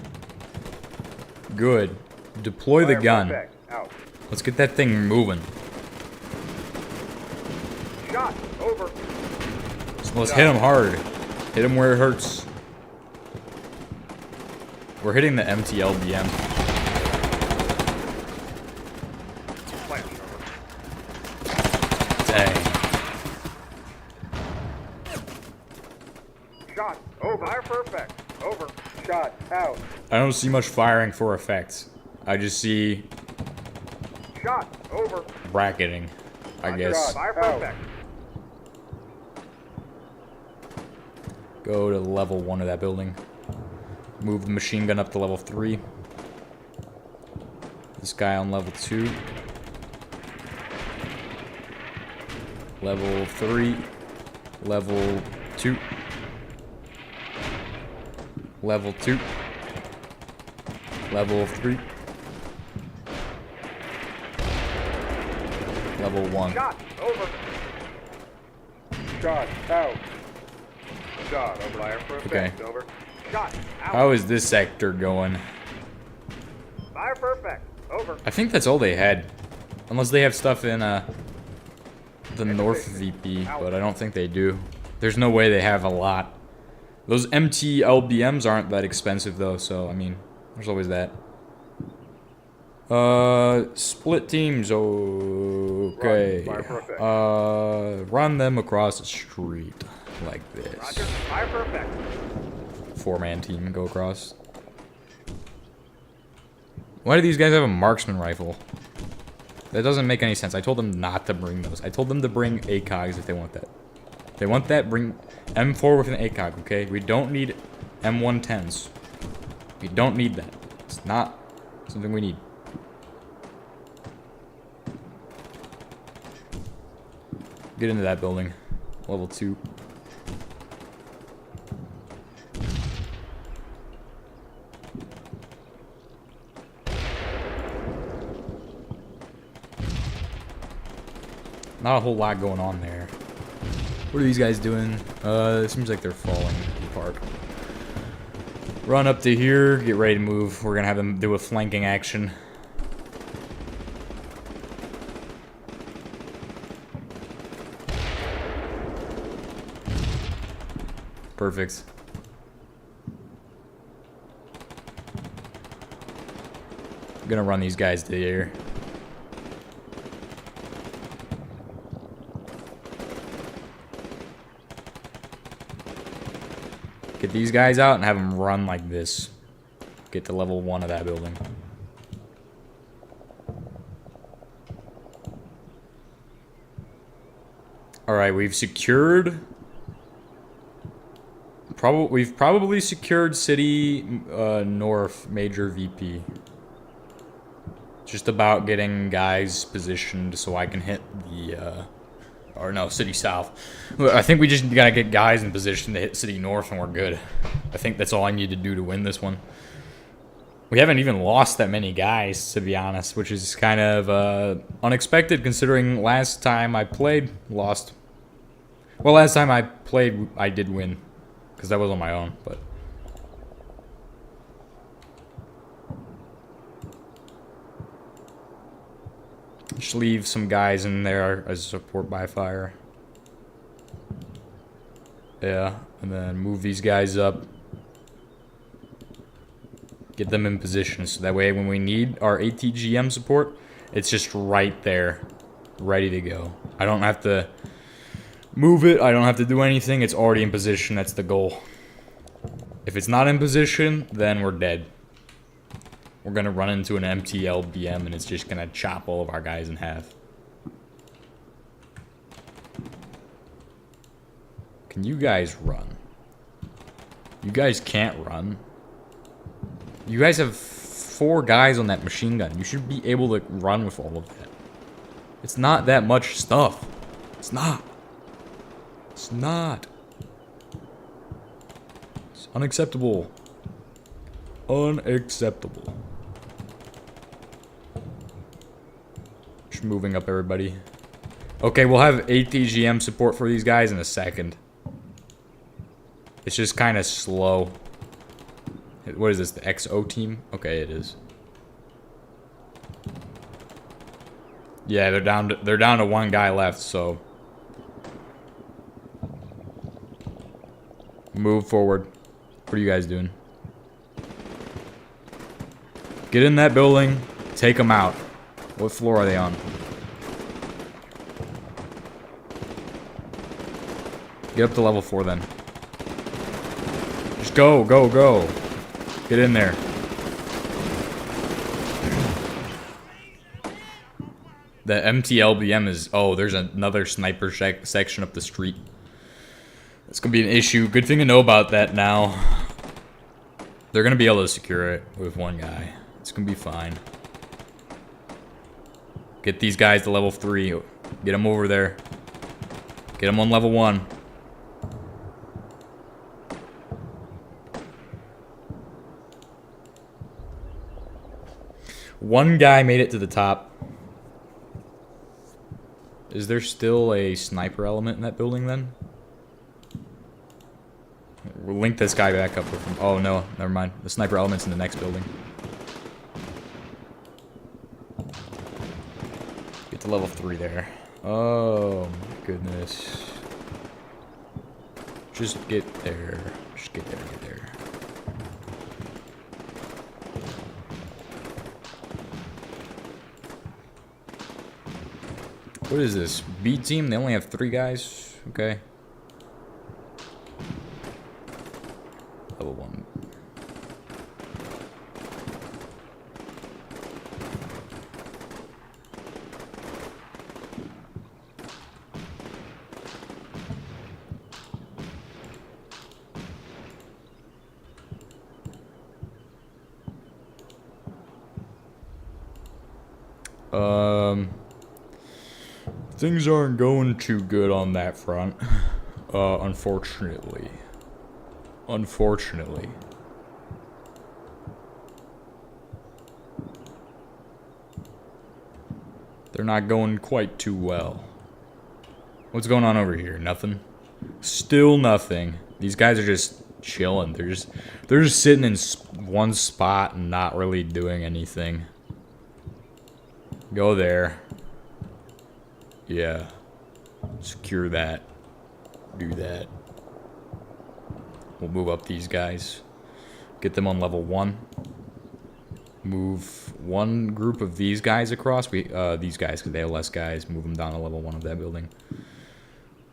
Good. Deploy the Fire gun. perfect, out. Let's get that thing moving. Shot, over. So let's hit him hard. Hit him where it hurts. We're hitting the MTLBM. Flash, over. Dang. Shot. Over. Fire for effect. Over. Shot. Out. I don't see much firing for effects. I just see Shot. Over. bracketing, I guess. Shot. Fire for effect. Go to level 1 of that building. Move the machine gun up to level 3. This guy on level 2. Level 3. Level 2. Level 2. Level 3. Level 1. Shot. Over. Shot. Out. Shot. Over. Fire for effect. Okay. Over. Shot. Out. How is this sector going? Fire for effect. Over. I think that's all they had. Unless they have stuff in the North VP, but I don't think they do. There's no way they have a lot. Those MTLBMs aren't that expensive though, so I mean, there's always that. Split teams, okay. Fire for effect. Run them across the street like this. Roger. Fire for effect. 4-man team go across. Why do these guys have a marksman rifle? That doesn't make any sense. I told them not to bring those. I told them to bring ACOGs if they want that. If they want that, bring M4 with an ACOG, okay? We don't need M110s. We don't need that. It's not something we need. Get into that building. Level 2. Not a whole lot going on there. What are these guys doing? It seems like they're falling apart. Run up to here, get ready to move. We're gonna have them do a flanking action. Perfect. I'm gonna run these guys to here. Get these guys out and have them run like this. Get to level 1 of that building. Alright, we've secured... We've probably secured City North Major VP. Just about getting guys positioned so I can hit the... or no, City South. I think we just gotta get guys in position to hit City North and we're good. I think that's all I need to do to win this one. We haven't even lost that many guys, to be honest, which is kind of unexpected considering last time I played, lost. Well, last time I played, I did win. Because that was on my own, but... just leave some guys in there as support by fire. Yeah, and then move these guys up. Get them in position so that way when we need our ATGM support, it's just right there, ready to go. I don't have to move it, I don't have to do anything, it's already in position, that's the goal. If it's not in position, then we're dead. We're gonna run into an MTLBM and it's just gonna chop all of our guys in half. Can you guys run? You guys can't run. You guys have 4 guys on that machine gun. You should be able to run with all of that. It's not that much stuff. It's not. It's not. It's unacceptable. Unacceptable. Just moving up everybody. Okay, we'll have ATGM support for these guys in a second. It's just kind of slow. What is this, the XO team? Okay, it is. Yeah, they're down to 1 guy left, so move forward. What are you guys doing? Get in that building. Take them out. What floor are they on? Get up to level 4 then. Just go, go, go. Get in there. The MTLBM is... Oh, there's another sniper section up the street. It's gonna be an issue. Good thing to know about that now. They're gonna be able to secure it with one guy. It's gonna be fine. Get these guys to level 3. Get them over there. Get them on level 1. One guy made it to the top. Is there still a sniper element in that building then? We'll link this guy back up with him. Oh no, never mind. The sniper element's in the next building. Get to level 3 there. Oh my goodness. Just get there. Just get there, get there. What is this? B team? They only have 3 guys? Okay. Level 1. Things aren't going too good on that front. Unfortunately. Unfortunately. They're not going quite too well. What's going on over here? Nothing? Still nothing. These guys are just chilling. They're just sitting in one spot and not really doing anything. Go there. Yeah. Secure that. Do that. We'll move up these guys. Get them on level 1. Move one group of these guys across. These guys, because they have less guys. Move them down to level 1 of that building.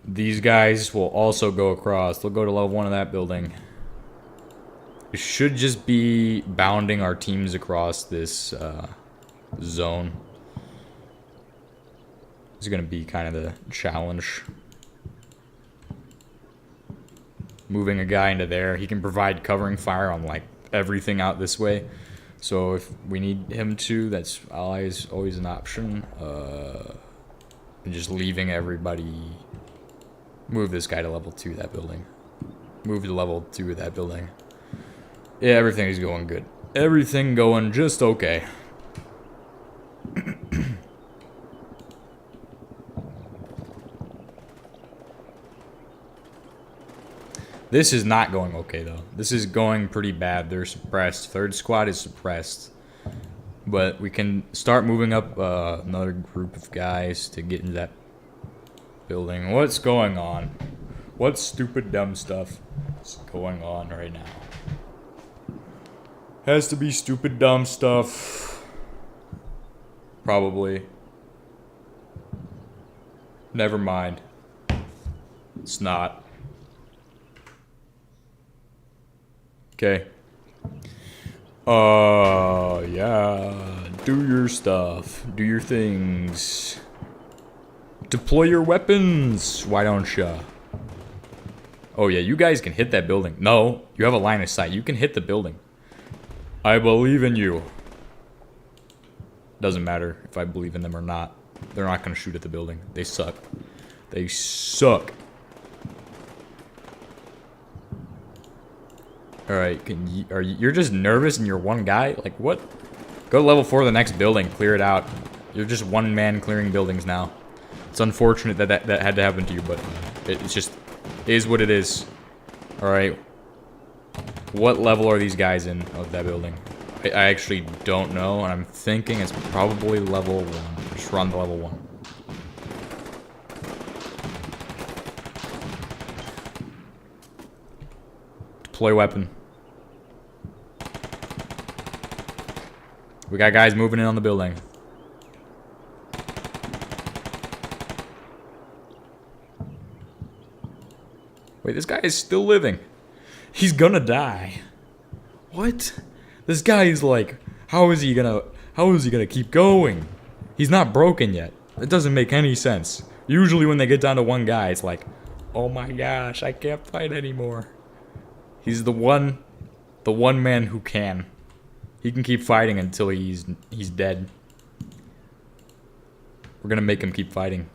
These guys will also go across. They'll go to level 1 of that building. We should just be bounding our teams across this zone. This is going to be kind of the challenge. Moving a guy into there. He can provide covering fire on like everything out this way. So if we need him to, that's always an option. And just leaving everybody. Move this guy to level 2 of that building. Move to level 2 of that building. Yeah, everything is going good. Everything going just okay. This is not going okay, though. This is going pretty bad. They're suppressed. Third squad is suppressed. But we can start moving up another group of guys to get into that building. What's going on? What stupid, dumb stuff is going on right now? Has to be stupid, dumb stuff. Probably. Never mind. It's not. Okay. Yeah. Do your stuff. Do your things. Deploy your weapons. Why don't ya? Oh yeah, you guys can hit that building. No, you have a line of sight. You can hit the building. I believe in you. Doesn't matter if I believe in them or not. They're not gonna shoot at the building. They suck. They suck. Alright, you're just nervous and you're one guy? Like, what? Go to level 4 of the next building. Clear it out. You're just one man clearing buildings now. It's unfortunate that had to happen to you, but it's just is what it is. Alright. What level are these guys in of that building? I actually don't know, and I'm thinking it's probably level 1. Just run to level 1. Deploy weapon. We got guys moving in on the building. Wait, this guy is still living. He's gonna die. What? This guy is like, how is he gonna keep going? He's not broken yet. It doesn't make any sense. Usually when they get down to one guy, it's like, oh my gosh, I can't fight anymore. He's the one man who can. He can keep fighting until he's dead. We're gonna make him keep fighting.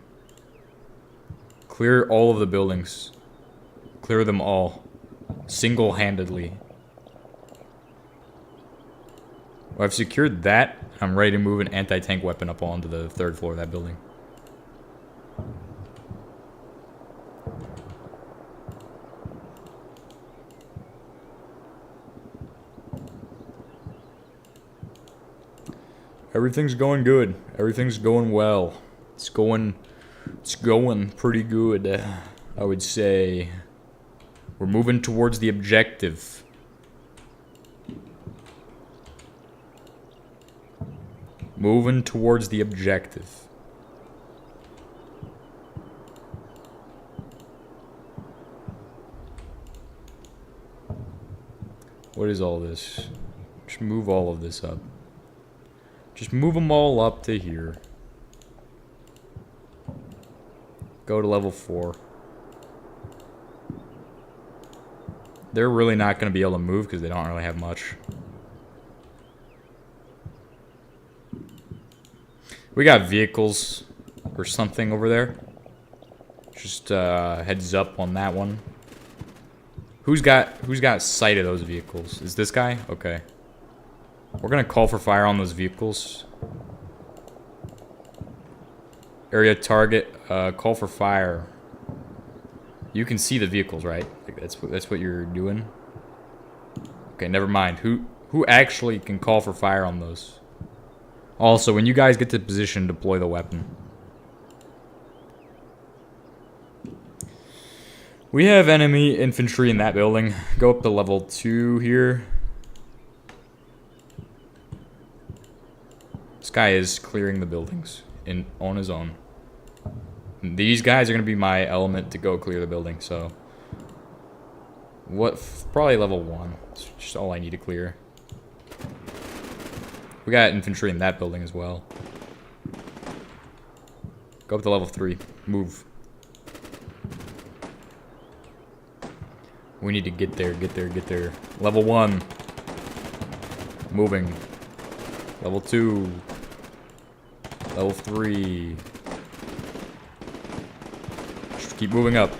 Clear all of the buildings. Clear them all. Single-handedly. Well, I've secured that. I'm ready to move an anti-tank weapon up onto the 3rd floor of that building. Everything's going good. Everything's going well. It's going pretty good, I would say. We're moving towards the objective. Moving towards the objective. What is all this? Just move all of this up. Just move them all up to here. Go to level 4. They're really not going to be able to move because they don't really have much. We got vehicles or something over there. Just heads up on that one. Who's got sight of those vehicles? Is this guy? Okay. We're gonna call for fire on those vehicles. Area target, call for fire. You can see the vehicles, right? Like that's what you're doing. Okay, never mind. Who actually can call for fire on those? Also, when you guys get to position, deploy the weapon. We have enemy infantry in that building. Go up to level 2 here. This guy is clearing the buildings on his own. And these guys are going to be my element to go clear the building, so... Probably level 1. It's just all I need to clear. We got infantry in that building as well. Go up to level 3. Move. We need to get there. Level 1. Moving. Level 2. Level 3. Just keep moving up.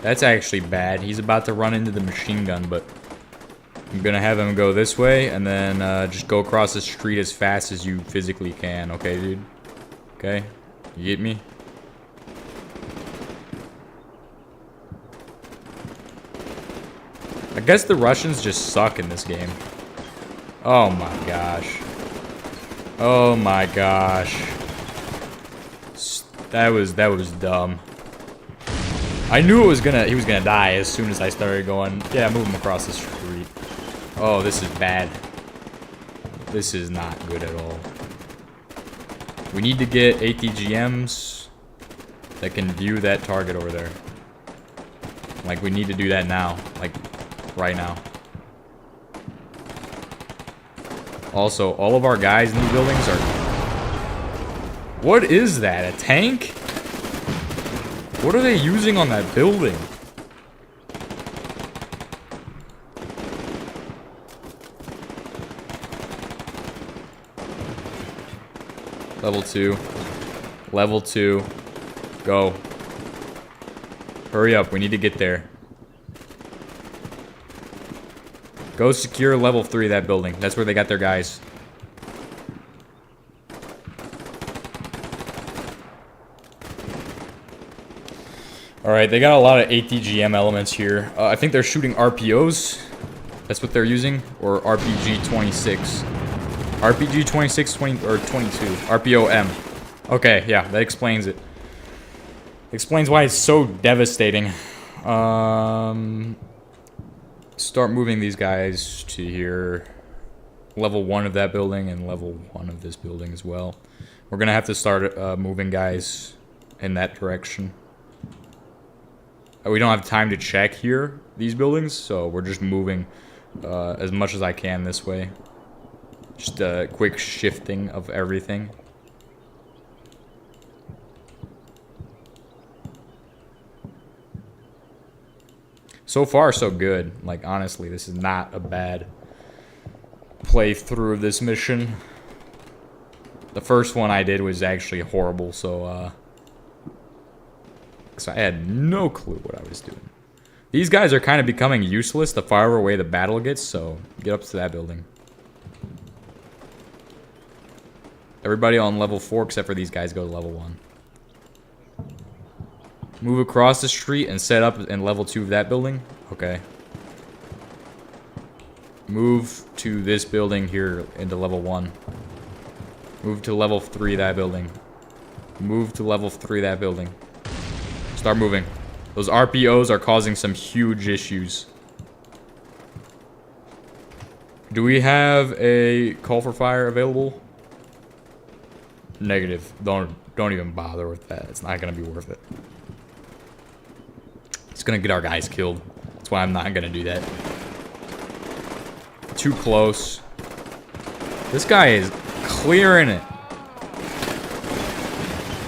That's actually bad. He's about to run into the machine gun, but I'm gonna have him go this way and then just go across the street as fast as you physically can. Okay, dude? Okay? You get me? I guess the Russians just suck in this game. Oh my gosh. Oh my gosh. That was dumb. I knew he was gonna die as soon as I started going, yeah, move him across the street. Oh, this is bad. This is not good at all. We need to get ATGMs that can view that target over there. Like, we need to do that now. Like, right now. Also, all of our guys in these buildings are... What is that? A tank? What are they using on that building? Level 2. Level 2. Go. Hurry up, we need to get there. Go secure level 3 of that building. That's where they got their guys. Alright, they got a lot of ATGM elements here. I think they're shooting RPOs. That's what they're using. Or RPG-26. RPG-26, 20, or 22. RPO-M. Okay, yeah, that explains it. Explains why it's so devastating. Start moving these guys to here. level 1 of that building and level 1 of this building as well. We're gonna have to start moving guys in that direction. We don't have time to check here, these buildings, so we're just moving as much as I can this way. Just a quick shifting of everything. So far, so good. Like, honestly, this is not a bad playthrough of this mission. The first one I did was actually horrible, so, because I had no clue what I was doing. These guys are kind of becoming useless the farther away the battle gets, so get up to that building. Everybody on level 4 except for these guys go to level 1. Move across the street and set up in level 2 of that building. Okay. Move to this building here into level 1. Move to level 3 that building. Move to level 3 that building. Start moving. Those RPOs are causing some huge issues. Do we have a call for fire available? Negative. Don't even bother with that. It's not gonna be worth it. It's gonna get our guys killed. That's why I'm not gonna do that. Too close. This guy is clearing it.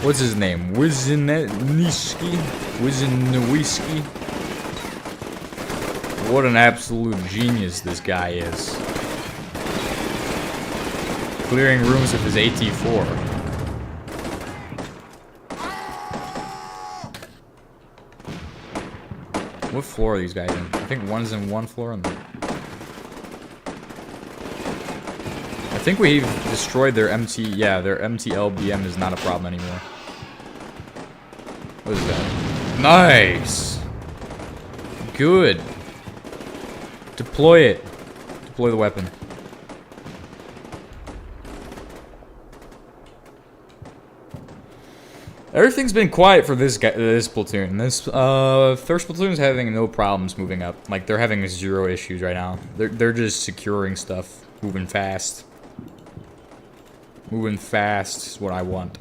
What's his name? Wizinowski? Wizinowski? What an absolute genius this guy is. Clearing rooms with his AT-4. What floor are these guys in? I think one's in one floor. I think we've destroyed their MT. Yeah, their MTLBM is not a problem anymore. What is that? Nice! Good. Deploy it. Deploy the weapon. Everything's been quiet for this guy, this platoon. This first platoon is having no problems moving up. Like, they're having 0 issues right now. They're just securing stuff, moving fast. Moving fast is what I want,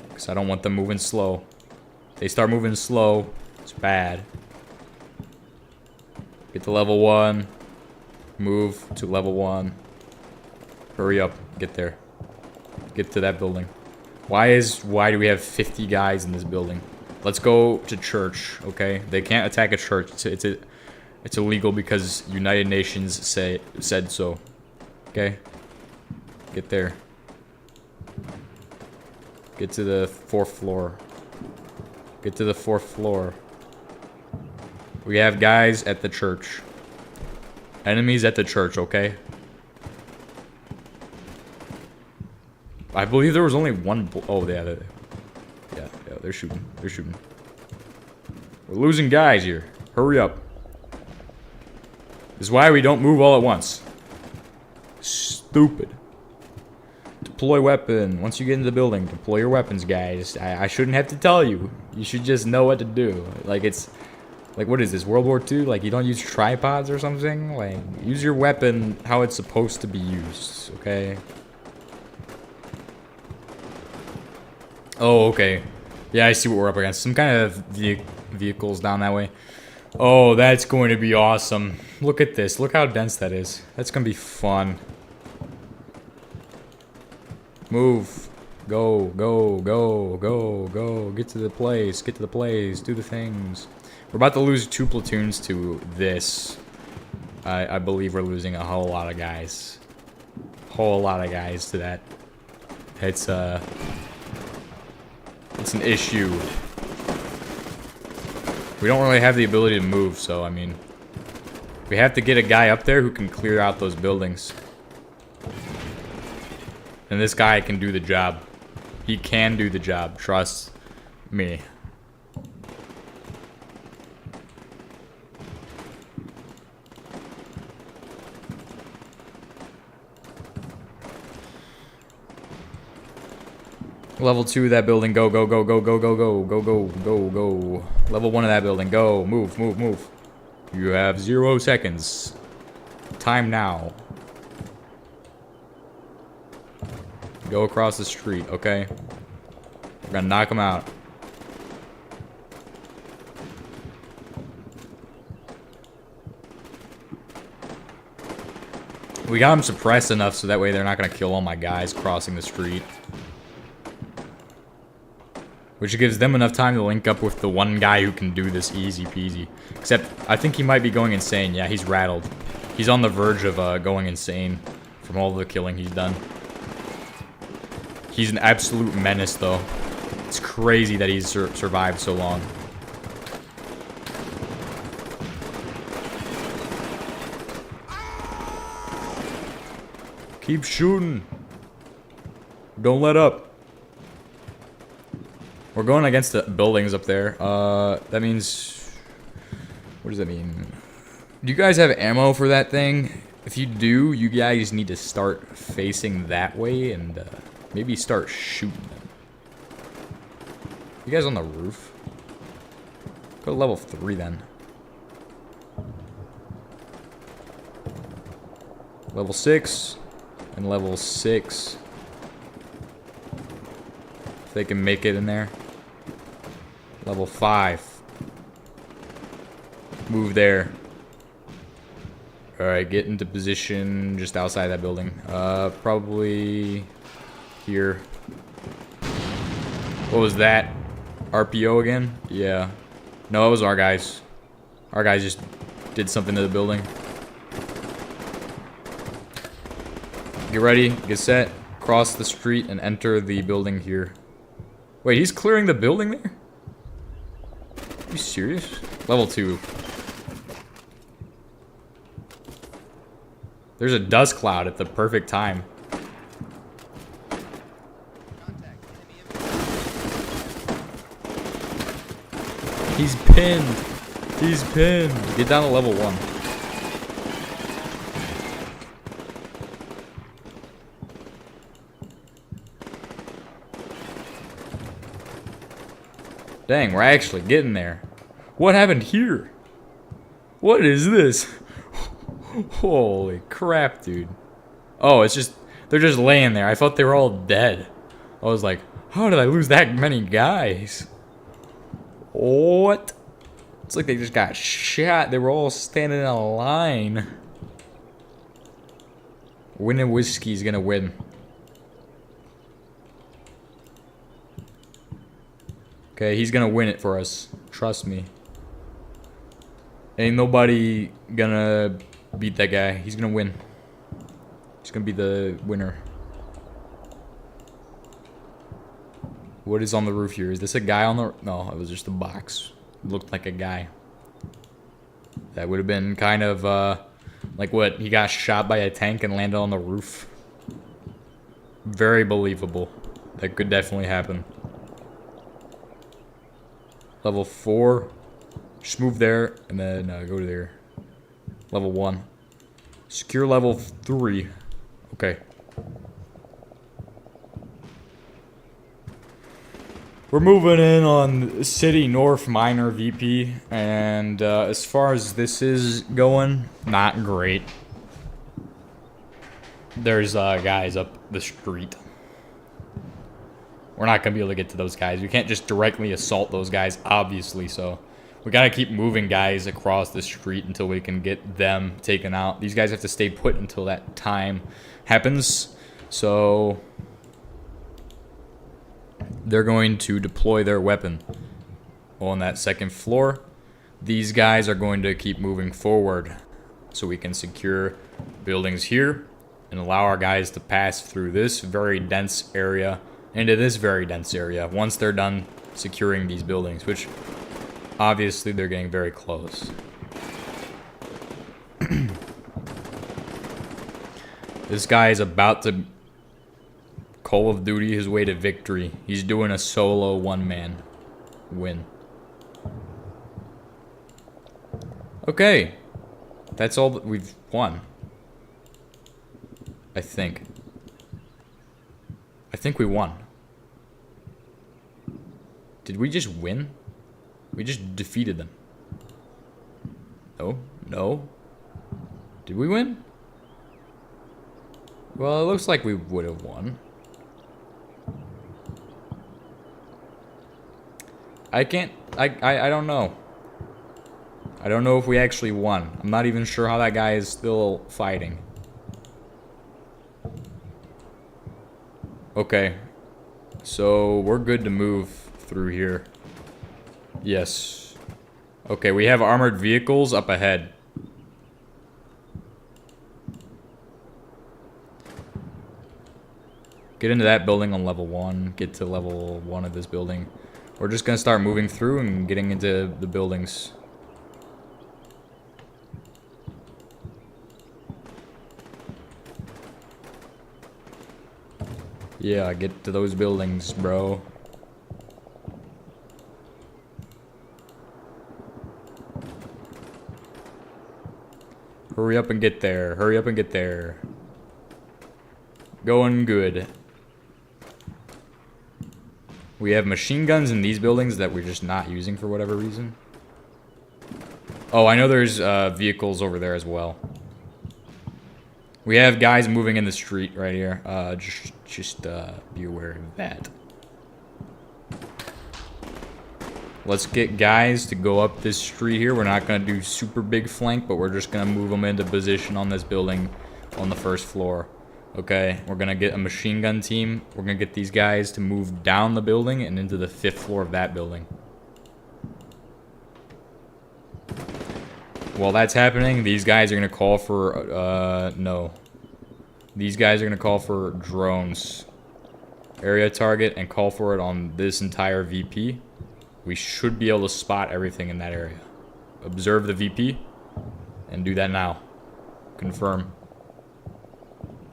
because I don't want them moving slow. They start moving slow, it's bad. Get to level 1. Move to level 1. Hurry up, get there. Get to that building. Why do we have 50 guys in this building? Let's go to church, okay? They can't attack a church. It's illegal because United Nations said so. Okay? Get there. Get to the 4th floor. Get to the 4th floor. We have guys at the church. Enemies at the church, okay? I believe there was only one. Oh, yeah, they're shooting. They're shooting. We're losing guys here. Hurry up. This is why we don't move all at once. Stupid. Deploy weapon. Once you get into the building, deploy your weapons, guys. I shouldn't have to tell you. You should just know what to do. Like, it's... Like, what is this, World War II? Like, you don't use tripods or something? Like, use your weapon how it's supposed to be used, okay? Oh, okay. Yeah, I see what we're up against. Some kind of vehicles down that way. Oh, that's going to be awesome. Look at this. Look how dense that is. That's going to be fun. Move. Go, go, go, go, go. Get to the place. Get to the place. Do the things. We're about to lose 2 platoons to this. I believe we're losing a whole lot of guys. Whole lot of guys to that. It's an issue. We don't really have the ability to move, so I mean, we have to get a guy up there who can clear out those buildings. And this guy can do the job. He can do the job, trust me. Level 2 of that building, go, go, go, go, go, go, go, go, go, go, go. Level 1 of that building, go, move, move, move. You have 0 seconds. Time now. Go across the street, okay? We're gonna knock him out. We got them suppressed enough so that way they're not gonna kill all my guys crossing the street. Which gives them enough time to link up with the one guy who can do this easy peasy. Except, I think he might be going insane. Yeah, he's rattled. He's on the verge of going insane from all the killing he's done. He's an absolute menace, though. It's crazy that he's survived so long. Keep shooting. Don't let up. We're going against the buildings up there. That means... What does that mean? Do you guys have ammo for that thing? If you do, you guys need to start facing that way and maybe start shooting them. You guys on the roof? Go to level 3 then. Level 6 and level 6. If they can make it in there. Level 5. Move there. Alright, get into position just outside that building. Probably here. What was that? RPO again? Yeah. No, it was our guys. Our guys just did something to the building. Get ready, get set, cross the street and enter the building here. Wait, he's clearing the building there? Are you serious? Level 2. There's a dust cloud at the perfect time. He's pinned. He's pinned. Get down to level 1. Dang, we're actually getting there. What happened here? What is this? Holy crap, dude. Oh, it's just... They're just laying there. I thought they were all dead. I was like, how did I lose that many guys? What? It's like they just got shot. They were all standing in a line. Winning Whiskey's gonna win. Okay, he's gonna win it for us. Trust me. Ain't nobody gonna beat that guy. He's gonna win. He's gonna be the winner. What is on the roof here? Is this a guy on the... No, it was just a box. It looked like a guy. That would have been kind of, like what? He got shot by a tank and landed on the roof. Very believable. That could definitely happen. Level 4. Just move there and then go to there. Level 1. Secure level 3. Okay. We're moving in on City North Minor VP, and as far as this is going, not great. There's guys up the street. We're not going to be able to get to those guys. We can't just directly assault those guys, obviously, so we got to keep moving guys across the street until we can get them taken out. These guys have to stay put until that time happens, so they're going to deploy their weapon on that second floor. These guys are going to keep moving forward so we can secure buildings here and allow our guys to pass through this very dense area into this very dense area once they're done securing these buildings, which obviously they're getting very close. This guy is about to Call of Duty his way to victory. He's doing a solo one-man win. Okay. That's all that we've won. I think. I think we won. Did we just win? We just defeated them. No? No? Did we win? Well, it looks like we would have won. I can't... I don't know. I don't know if we actually won. I'm not even sure how that guy is still fighting. Okay. So, we're good to move through here. Yes. Okay, we have armored vehicles up ahead. Get into that building on level 1. Get to level 1 of this building. We're just gonna start moving through and getting into the buildings. Yeah, get to those buildings, bro. Hurry up and get there. Hurry up and get there. Going good. We have machine guns in these buildings that we're just not using for whatever reason. Oh, I know there's vehicles over there as well. We have guys moving in the street right here. Just be aware of that. Let's get guys to go up this street here. We're not going to do super big flank, but we're just going to move them into position on this building on the first floor. Okay, we're going to get a machine gun team. We're going to get these guys to move down the building and into the 5th floor of that building. While that's happening, these guys are going to call for, no. These guys are going to call for drones. Area target and call for it on this entire VP. We should be able to spot everything in that area. Observe the VP and do that now. Confirm.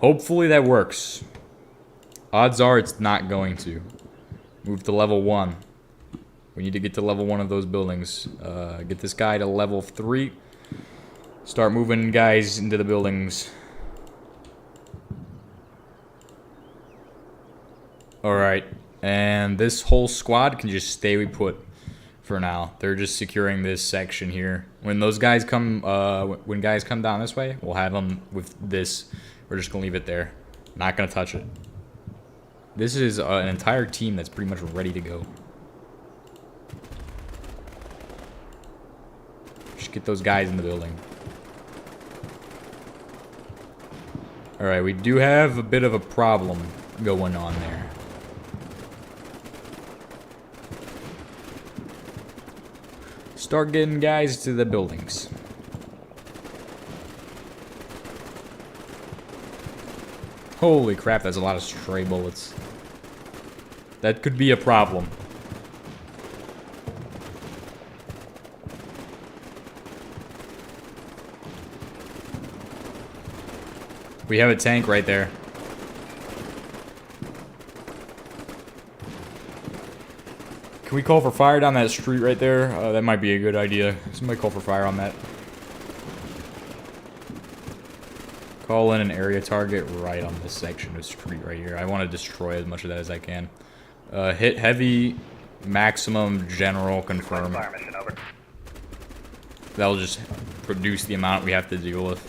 Hopefully that works. Odds are it's not going to. Move to level 1. We need to get to level 1 of those buildings. Get this guy to level 3. Start moving guys into the buildings. Alright. And this whole squad can just stay put for now. They're just securing this section here. When those guys come, when guys come down this way, we'll have them with this. We're just gonna leave it there. Not gonna touch it. This is an entire team that's pretty much ready to go. Just get those guys in the building. Alright, we do have a bit of a problem going on there. Start getting guys to the buildings. Holy crap, that's a lot of stray bullets. That could be a problem. We have a tank right there. Can we call for fire down that street right there? That might be a good idea. Somebody call for fire on that. Call in an area target right on this section of street right here. I want to destroy as much of that as I can. Hit heavy, maximum, general, confirm. Fire mission over. That'll just produce the amount we have to deal with.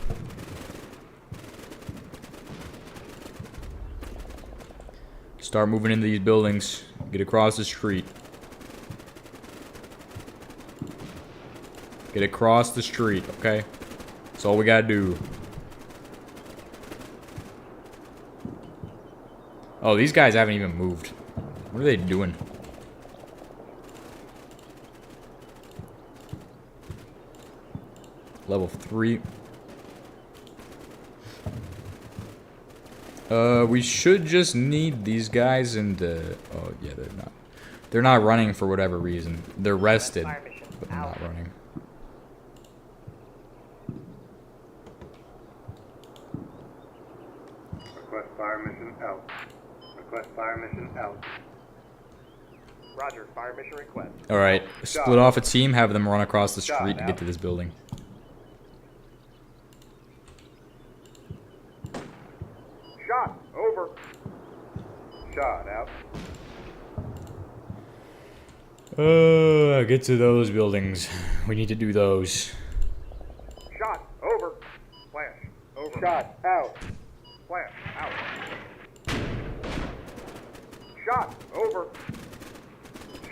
Start moving into these buildings. Get across the street. Get across the street, okay? That's all we gotta do. Oh, these guys haven't even moved. What are they doing? Level 3. We should just need these guys and, oh, yeah, they're not. They're not running for whatever reason. They're rested, but they're not running. Request fire mission out. Request fire mission out. Roger, fire mission request. Alright, split off a team, have them run across the street to get to this building. Shot, over. Shot out. Get to those buildings. We need to do those. Shot, over. Flash, over. Shot, out. Flash, out. Shot, over.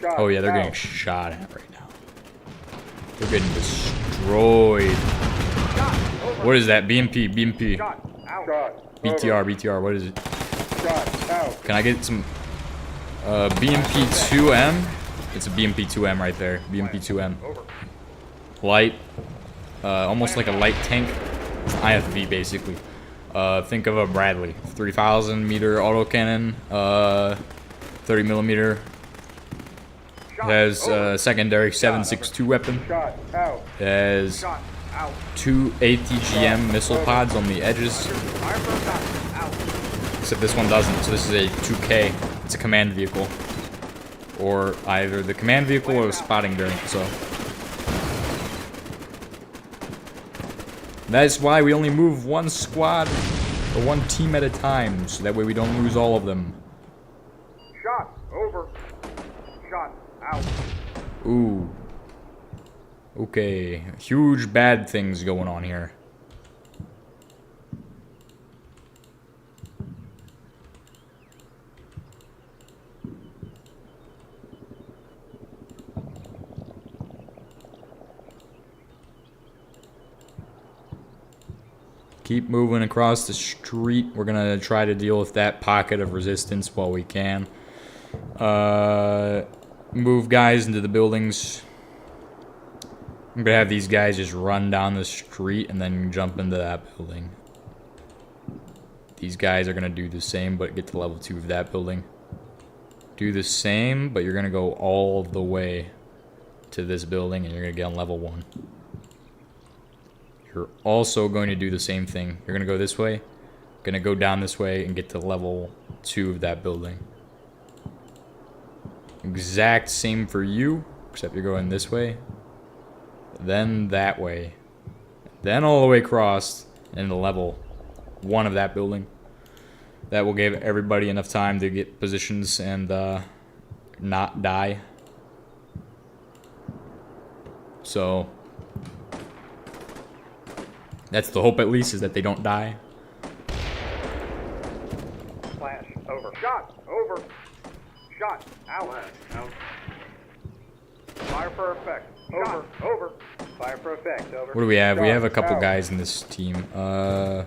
Shot Oh yeah, they're getting out. shot at right now. They're getting destroyed. What is that? BMP, BMP. Shot out. BTR, BTR, what is it? Shot out. Can I get some BMP-2M? It's a BMP-2M right there. BMP-2M. Over. Light. Almost like a light tank. It's an IFV basically. Think of a Bradley. 3,000 meter autocannon. 30 millimeter. It has a secondary 7.62 weapon. Shot out. It has Shot out. 2 ATGM missile pods on the edges. Fire for effect. Out. Except this one doesn't, so this is a 2K. It's a command vehicle. Or either the command vehicle or the spotting derrick, so. That's why we only move one squad or one team at a time, so that way we don't lose all of them. Shot over. Shot out. Ooh. Okay, huge bad things going on here. Keep moving across the street. We're gonna try to deal with that pocket of resistance while we can. Move guys into the buildings. I'm gonna have these guys just run down the street and then jump into that building. These guys are gonna do the same, but get to level 2 of that building. Do the same, but you're gonna go all the way to this building and you're gonna get on level 1. You're also going to do the same thing. You're gonna go this way, gonna go down this way and get to level 2 of that building. Exact same for you, except you're going this way, then that way, then all the way across into level 1 of that building. That will give everybody enough time to get positions and not die. So that's the hope, at least, is that they don't die. Flash over. Shot over. Shot out. Out. Fire for effect. Over. Over. Fire for effect. Over. What do we have? We have a couple guys in this team. Oh,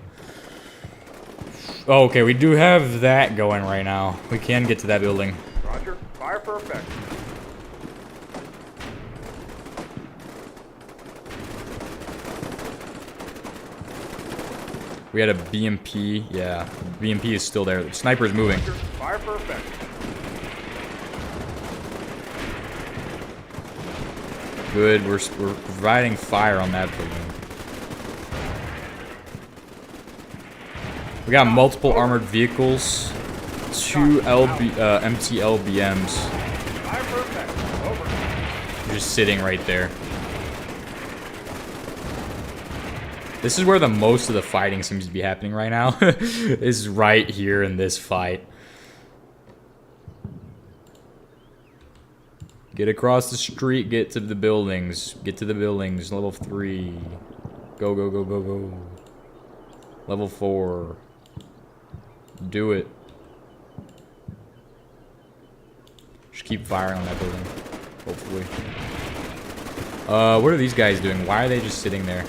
okay, we do have that going right now. We can get to that building. Roger. Fire for effect. We had a BMP. Yeah, BMP is still there. The sniper's moving. Fire for effect. Good. We're providing fire on that building. We got multiple armored vehicles. 2 empty LBMs. Fire for effect. Over. Just sitting right there. This is where the most of the fighting seems to be happening right now. Is right here in this fight. Get across the street, get to the buildings. Get to the buildings. Level 3. Go, go, go, go, go. Level 4. Do it. Just keep firing on that building. Hopefully. What are these guys doing? Why are they just sitting there?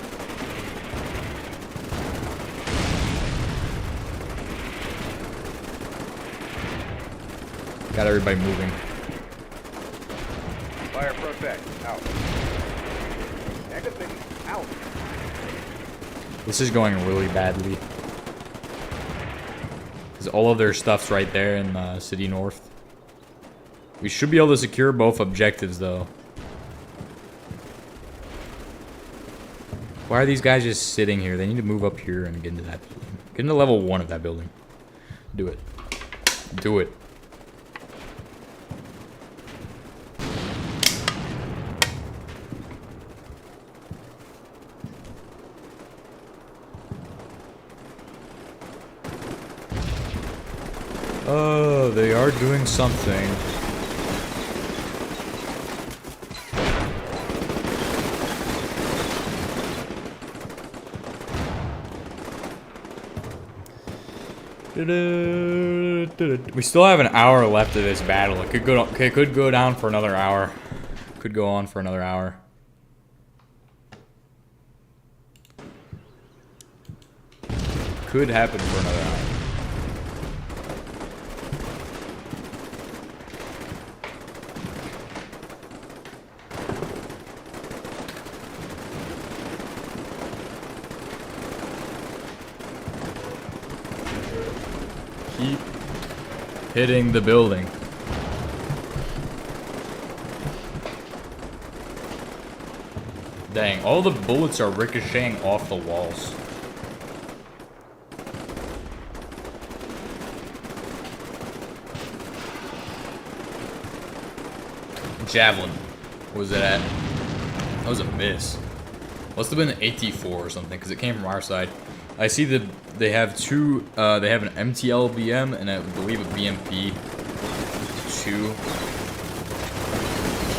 Got everybody moving. Fire for effect. Out. Negative. Out. This is going really badly. Because all of their stuff's right there in City North. We should be able to secure both objectives, though. Why are these guys just sitting here? They need to move up here and get into that building. Get into level 1 of that building. Do it. Do it. Oh, they are doing something. We still have an hour left of this battle. It could go down for another hour. Could go on for another hour. Could happen for another hour. Keep hitting the building. Dang, all the bullets are ricocheting off the walls. Javelin. What was it at? That was a miss. Must have been an AT-4 or something, because it came from our side. I see that they have two, they have an MTLBM and I believe a BMP 2K.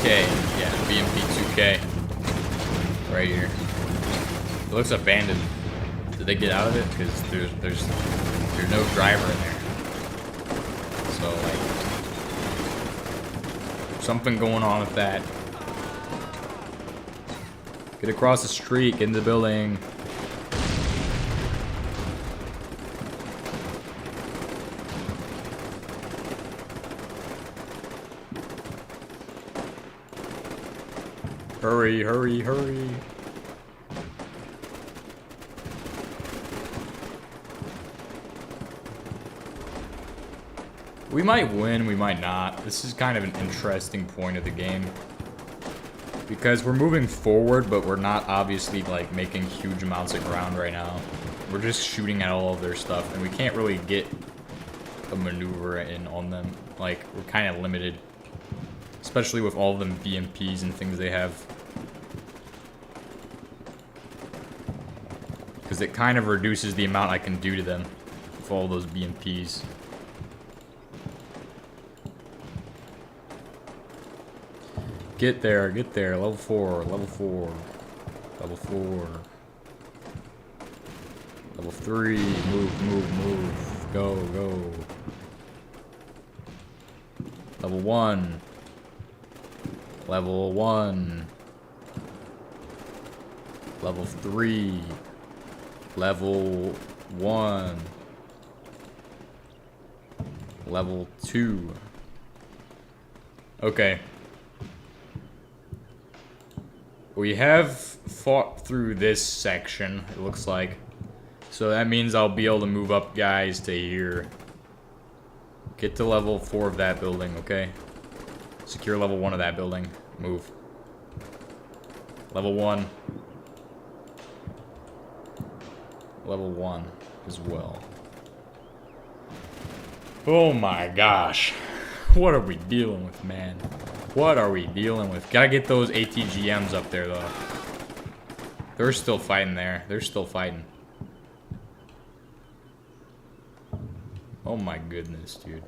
Yeah, BMP 2K. Right here. It looks abandoned. Did they get out of it? Because there's no driver in there. So, like, something going on with that. Get across the street, get in the building. Hurry, hurry, hurry. We might win, we might not. This is kind of an interesting point of the game. Because we're moving forward, but we're not obviously like making huge amounts of ground right now. We're just shooting at all of their stuff, and we can't really get a maneuver in on them. Like, we're kind of limited. Especially with all of them BMPs and things they have. Because it kind of reduces the amount I can do to them with all those BMPs. Get there, level 4, level 4, level 4. Level 3, move, go. Level 1. Level 1. Level 3. Level 1. Level 2. Okay. We have fought through this section, it looks like. So that means I'll be able to move up guys to here. Get to level 4 of that building, okay? Secure level 1 of that building. Move. Level 1. Level 1 as well. Oh my gosh. What are we dealing with, man? What are we dealing with? Gotta get those ATGMs up there, though. They're still fighting there. They're still fighting. Oh my goodness, dude.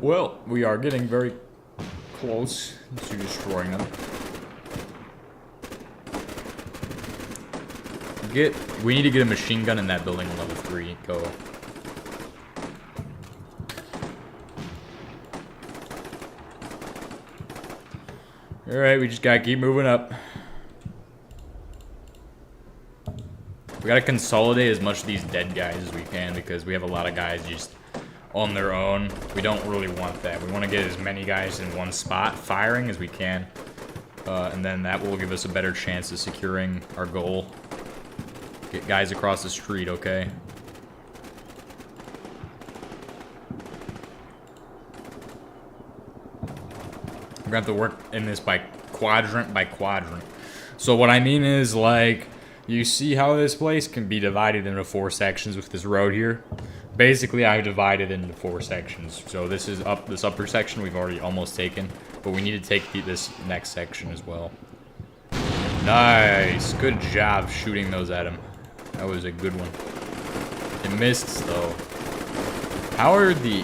Well, we are getting very close to destroying them. We need to get a machine gun in that building on level 3. Go. Alright, we just gotta keep moving up. We gotta consolidate as much of these dead guys as we can because we have a lot of guys just on their own. We don't really want that. We want to get as many guys in one spot firing as we can. And then that will give us a better chance of securing our goal. Get guys across the street, okay? We're gonna have to work in this by quadrant. So what I mean is, like, you see how this place can be divided into 4 sections with this road here? Basically, I divided into 4 sections. So this is this upper section we've already almost taken, but we need to take this next section as well. Nice, good job shooting those at him. That was a good one. It missed though. How are the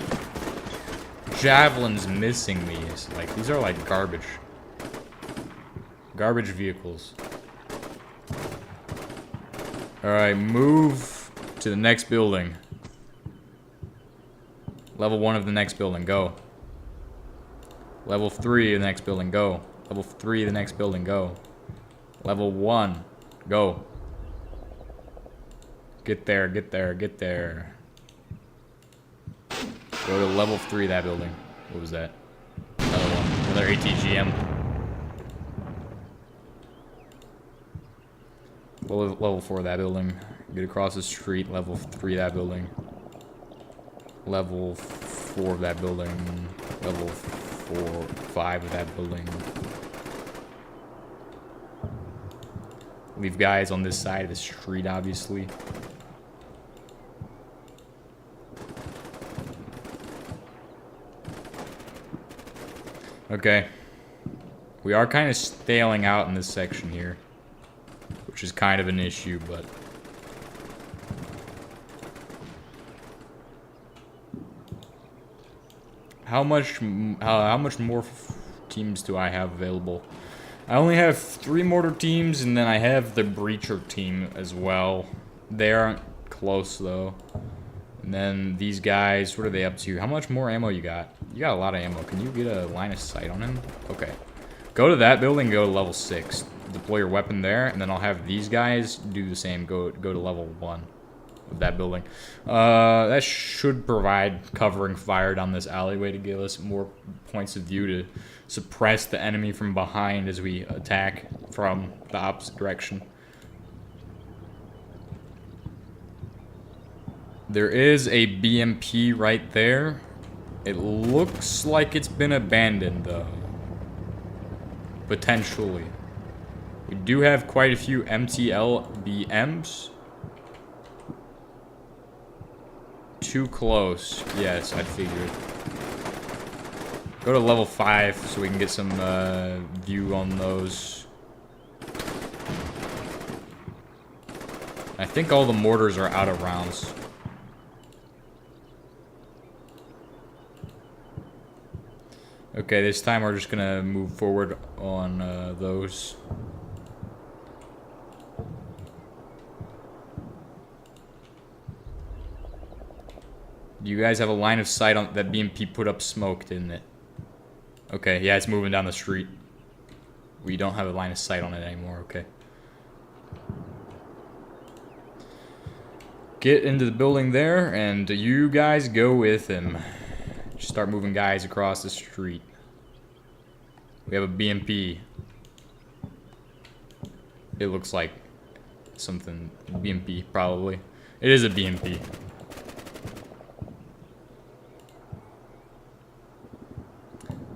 javelins missing these? Like, these are like garbage. Garbage vehicles. Alright, move to the next building. Level 1 of the next building, go. Level 3 of the next building, go. Level 3 of the next building, go. Level 1, go. Get there, get there, get there. Go to level 3 of that building. What was that? Another one. Another ATGM. Level 4 of that building. Get across the street. Level 3 of that building. Level 4 of that building. Level 5 of that building. Leave guys on this side of the street, obviously. Okay. We are kind of staling out in this section here, which is kind of an issue, but... How much more teams do I have available? I only have 3 mortar teams, and then I have the breacher team as well. They aren't close, though. And then these guys, what are they up to? How much more ammo you got? You got a lot of ammo. Can you get a line of sight on him? Okay. Go to that building, go to level 6. Deploy your weapon there, and then I'll have these guys do the same. Go to level 1 of that building. That should provide covering fire down this alleyway to give us more points of view to suppress the enemy from behind as we attack from the opposite direction. There is a BMP right there. It looks like it's been abandoned, though. Potentially. We do have quite a few MTLBMs. Too close. Yes, I figured. Go to level 5 so we can get some view on those. I think all the mortars are out of rounds. Okay, this time we're just gonna move forward on those. Do you guys have a line of sight on that BMP put up smoke, didn't it? Okay, yeah, it's moving down the street. We don't have a line of sight on it anymore, okay. Get into the building there, and you guys go with him. Just start moving guys across the street. We have a BMP. It looks like something BMP, probably. It is a BMP.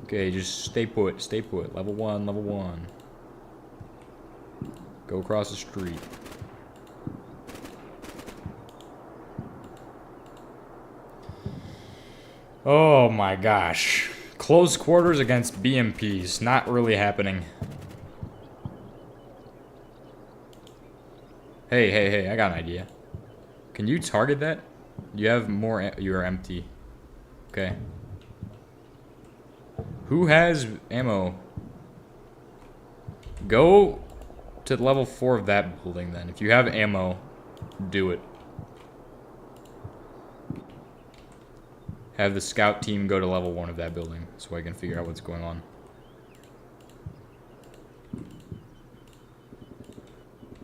Okay, just stay put, stay put. Level 1, level 1. Go across the street. Oh my gosh. Close quarters against BMPs. Not really happening. Hey, hey, hey, I got an idea. Can you target that? You have more, you're empty. Okay. Who has ammo? Go to level 4 of that building then. If you have ammo, do it. Have the scout team go to level 1 of that building so I can figure out what's going on.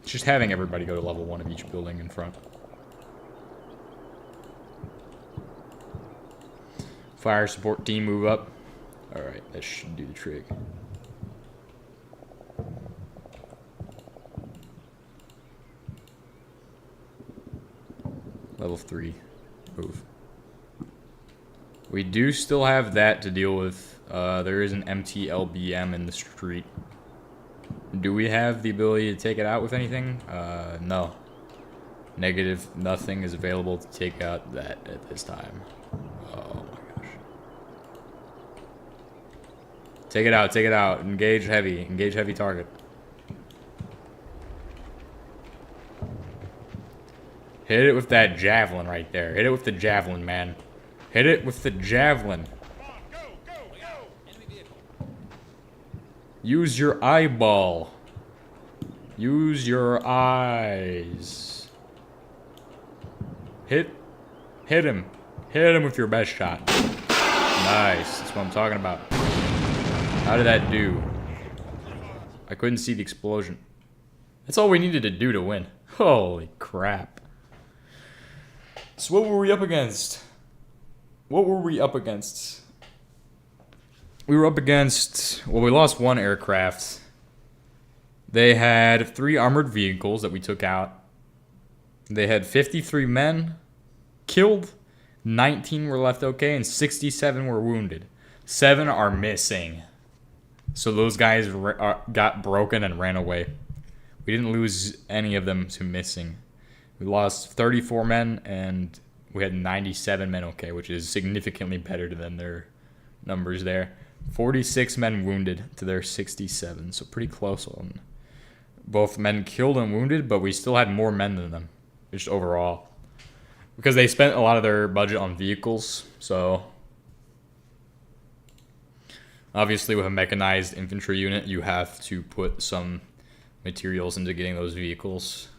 Just having everybody go to level 1 of each building in front. Fire support team, move up. Alright, that should do the trick. Level 3. Move. We do still have that to deal with. There is an MTLBM in the street. Do we have the ability to take it out with anything? No. Negative. Nothing is available to take out that at this time. Oh my gosh. Take it out, take it out. Engage heavy. Engage heavy target. Hit it with that javelin right there. Hit it with the javelin, man. Hit it with the javelin. Use your eyeball. Use your eyes. Hit him. Hit him with your best shot. Nice. That's what I'm talking about. How did that do? I couldn't see the explosion. That's all we needed to do to win. Holy crap. So what were we up against? What were we up against? We were up against... Well, we lost one aircraft. They had 3 armored vehicles that we took out. They had 53 men killed. 19 were left okay, and 67 were wounded. 7 are missing. So those guys got broken and ran away. We didn't lose any of them to missing. We lost 34 men, and we had 97 men okay, which is significantly better than their numbers there. 46 men wounded to their 67, so pretty close on both men killed and wounded, but we still had more men than them, just overall. Because they spent a lot of their budget on vehicles, so... Obviously, with a mechanized infantry unit, you have to put some materials into getting those vehicles.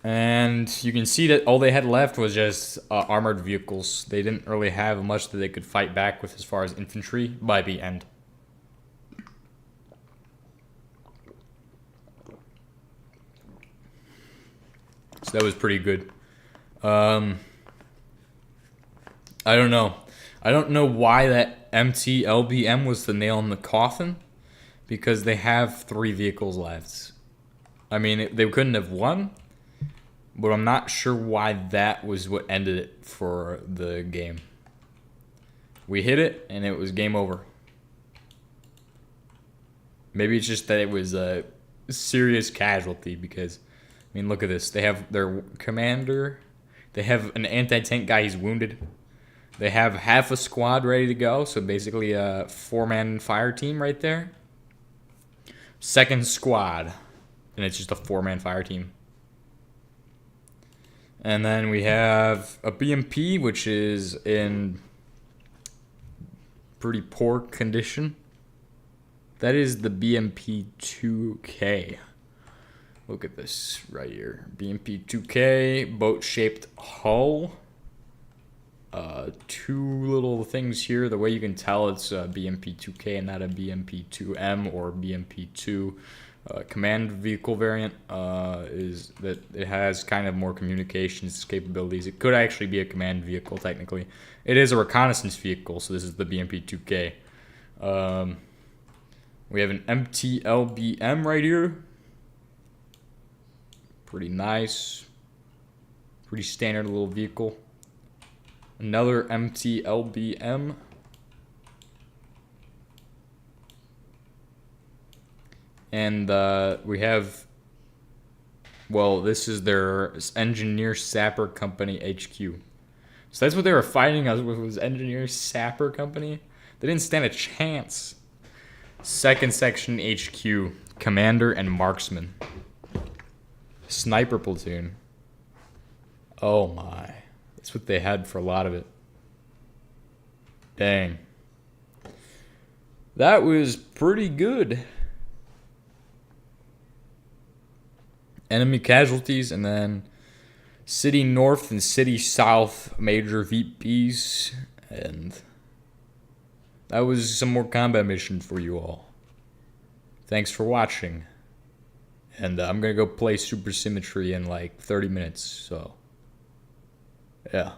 And you can see that all they had left was just armored vehicles. They didn't really have much that they could fight back with as far as infantry by the end. So that was pretty good. I don't know. I don't know why that empty LBM was the nail in the coffin, because they have 3 vehicles left. I mean, they couldn't have won, but I'm not sure why that was what ended it for the game. We hit it, and it was game over. Maybe it's just that it was a serious casualty, because, I mean, look at this. They have their commander. They have an anti-tank guy. He's wounded. They have half a squad ready to go, so basically a 4-man fire team right there. Second squad, and it's just a 4-man fire team. And then we have a BMP, which is in pretty poor condition. That is the BMP 2K. Look at this right here. BMP 2K, boat-shaped hull. 2 little things here. The way you can tell it's a BMP 2K and not a BMP 2M or BMP 2 command vehicle variant is that it has kind of more communications capabilities. It could actually be a command vehicle technically. It is a reconnaissance vehicle, so this is the BMP 2K. We have an MTLBM right here. Pretty nice. Pretty standard little vehicle. Another MTLBM. And we have, well, this is their Engineer Sapper Company HQ. So that's what they were fighting us with, was Engineer Sapper Company. They didn't stand a chance. 2nd Section HQ, Commander and Marksman. Sniper platoon. Oh my. That's what they had for a lot of it. Dang. That was pretty good. Enemy casualties, and then City North and City South major VPs, and that was some more combat mission for you all. Thanks for watching. And I'm gonna go play Super Symmetry in like 30 minutes, so yeah.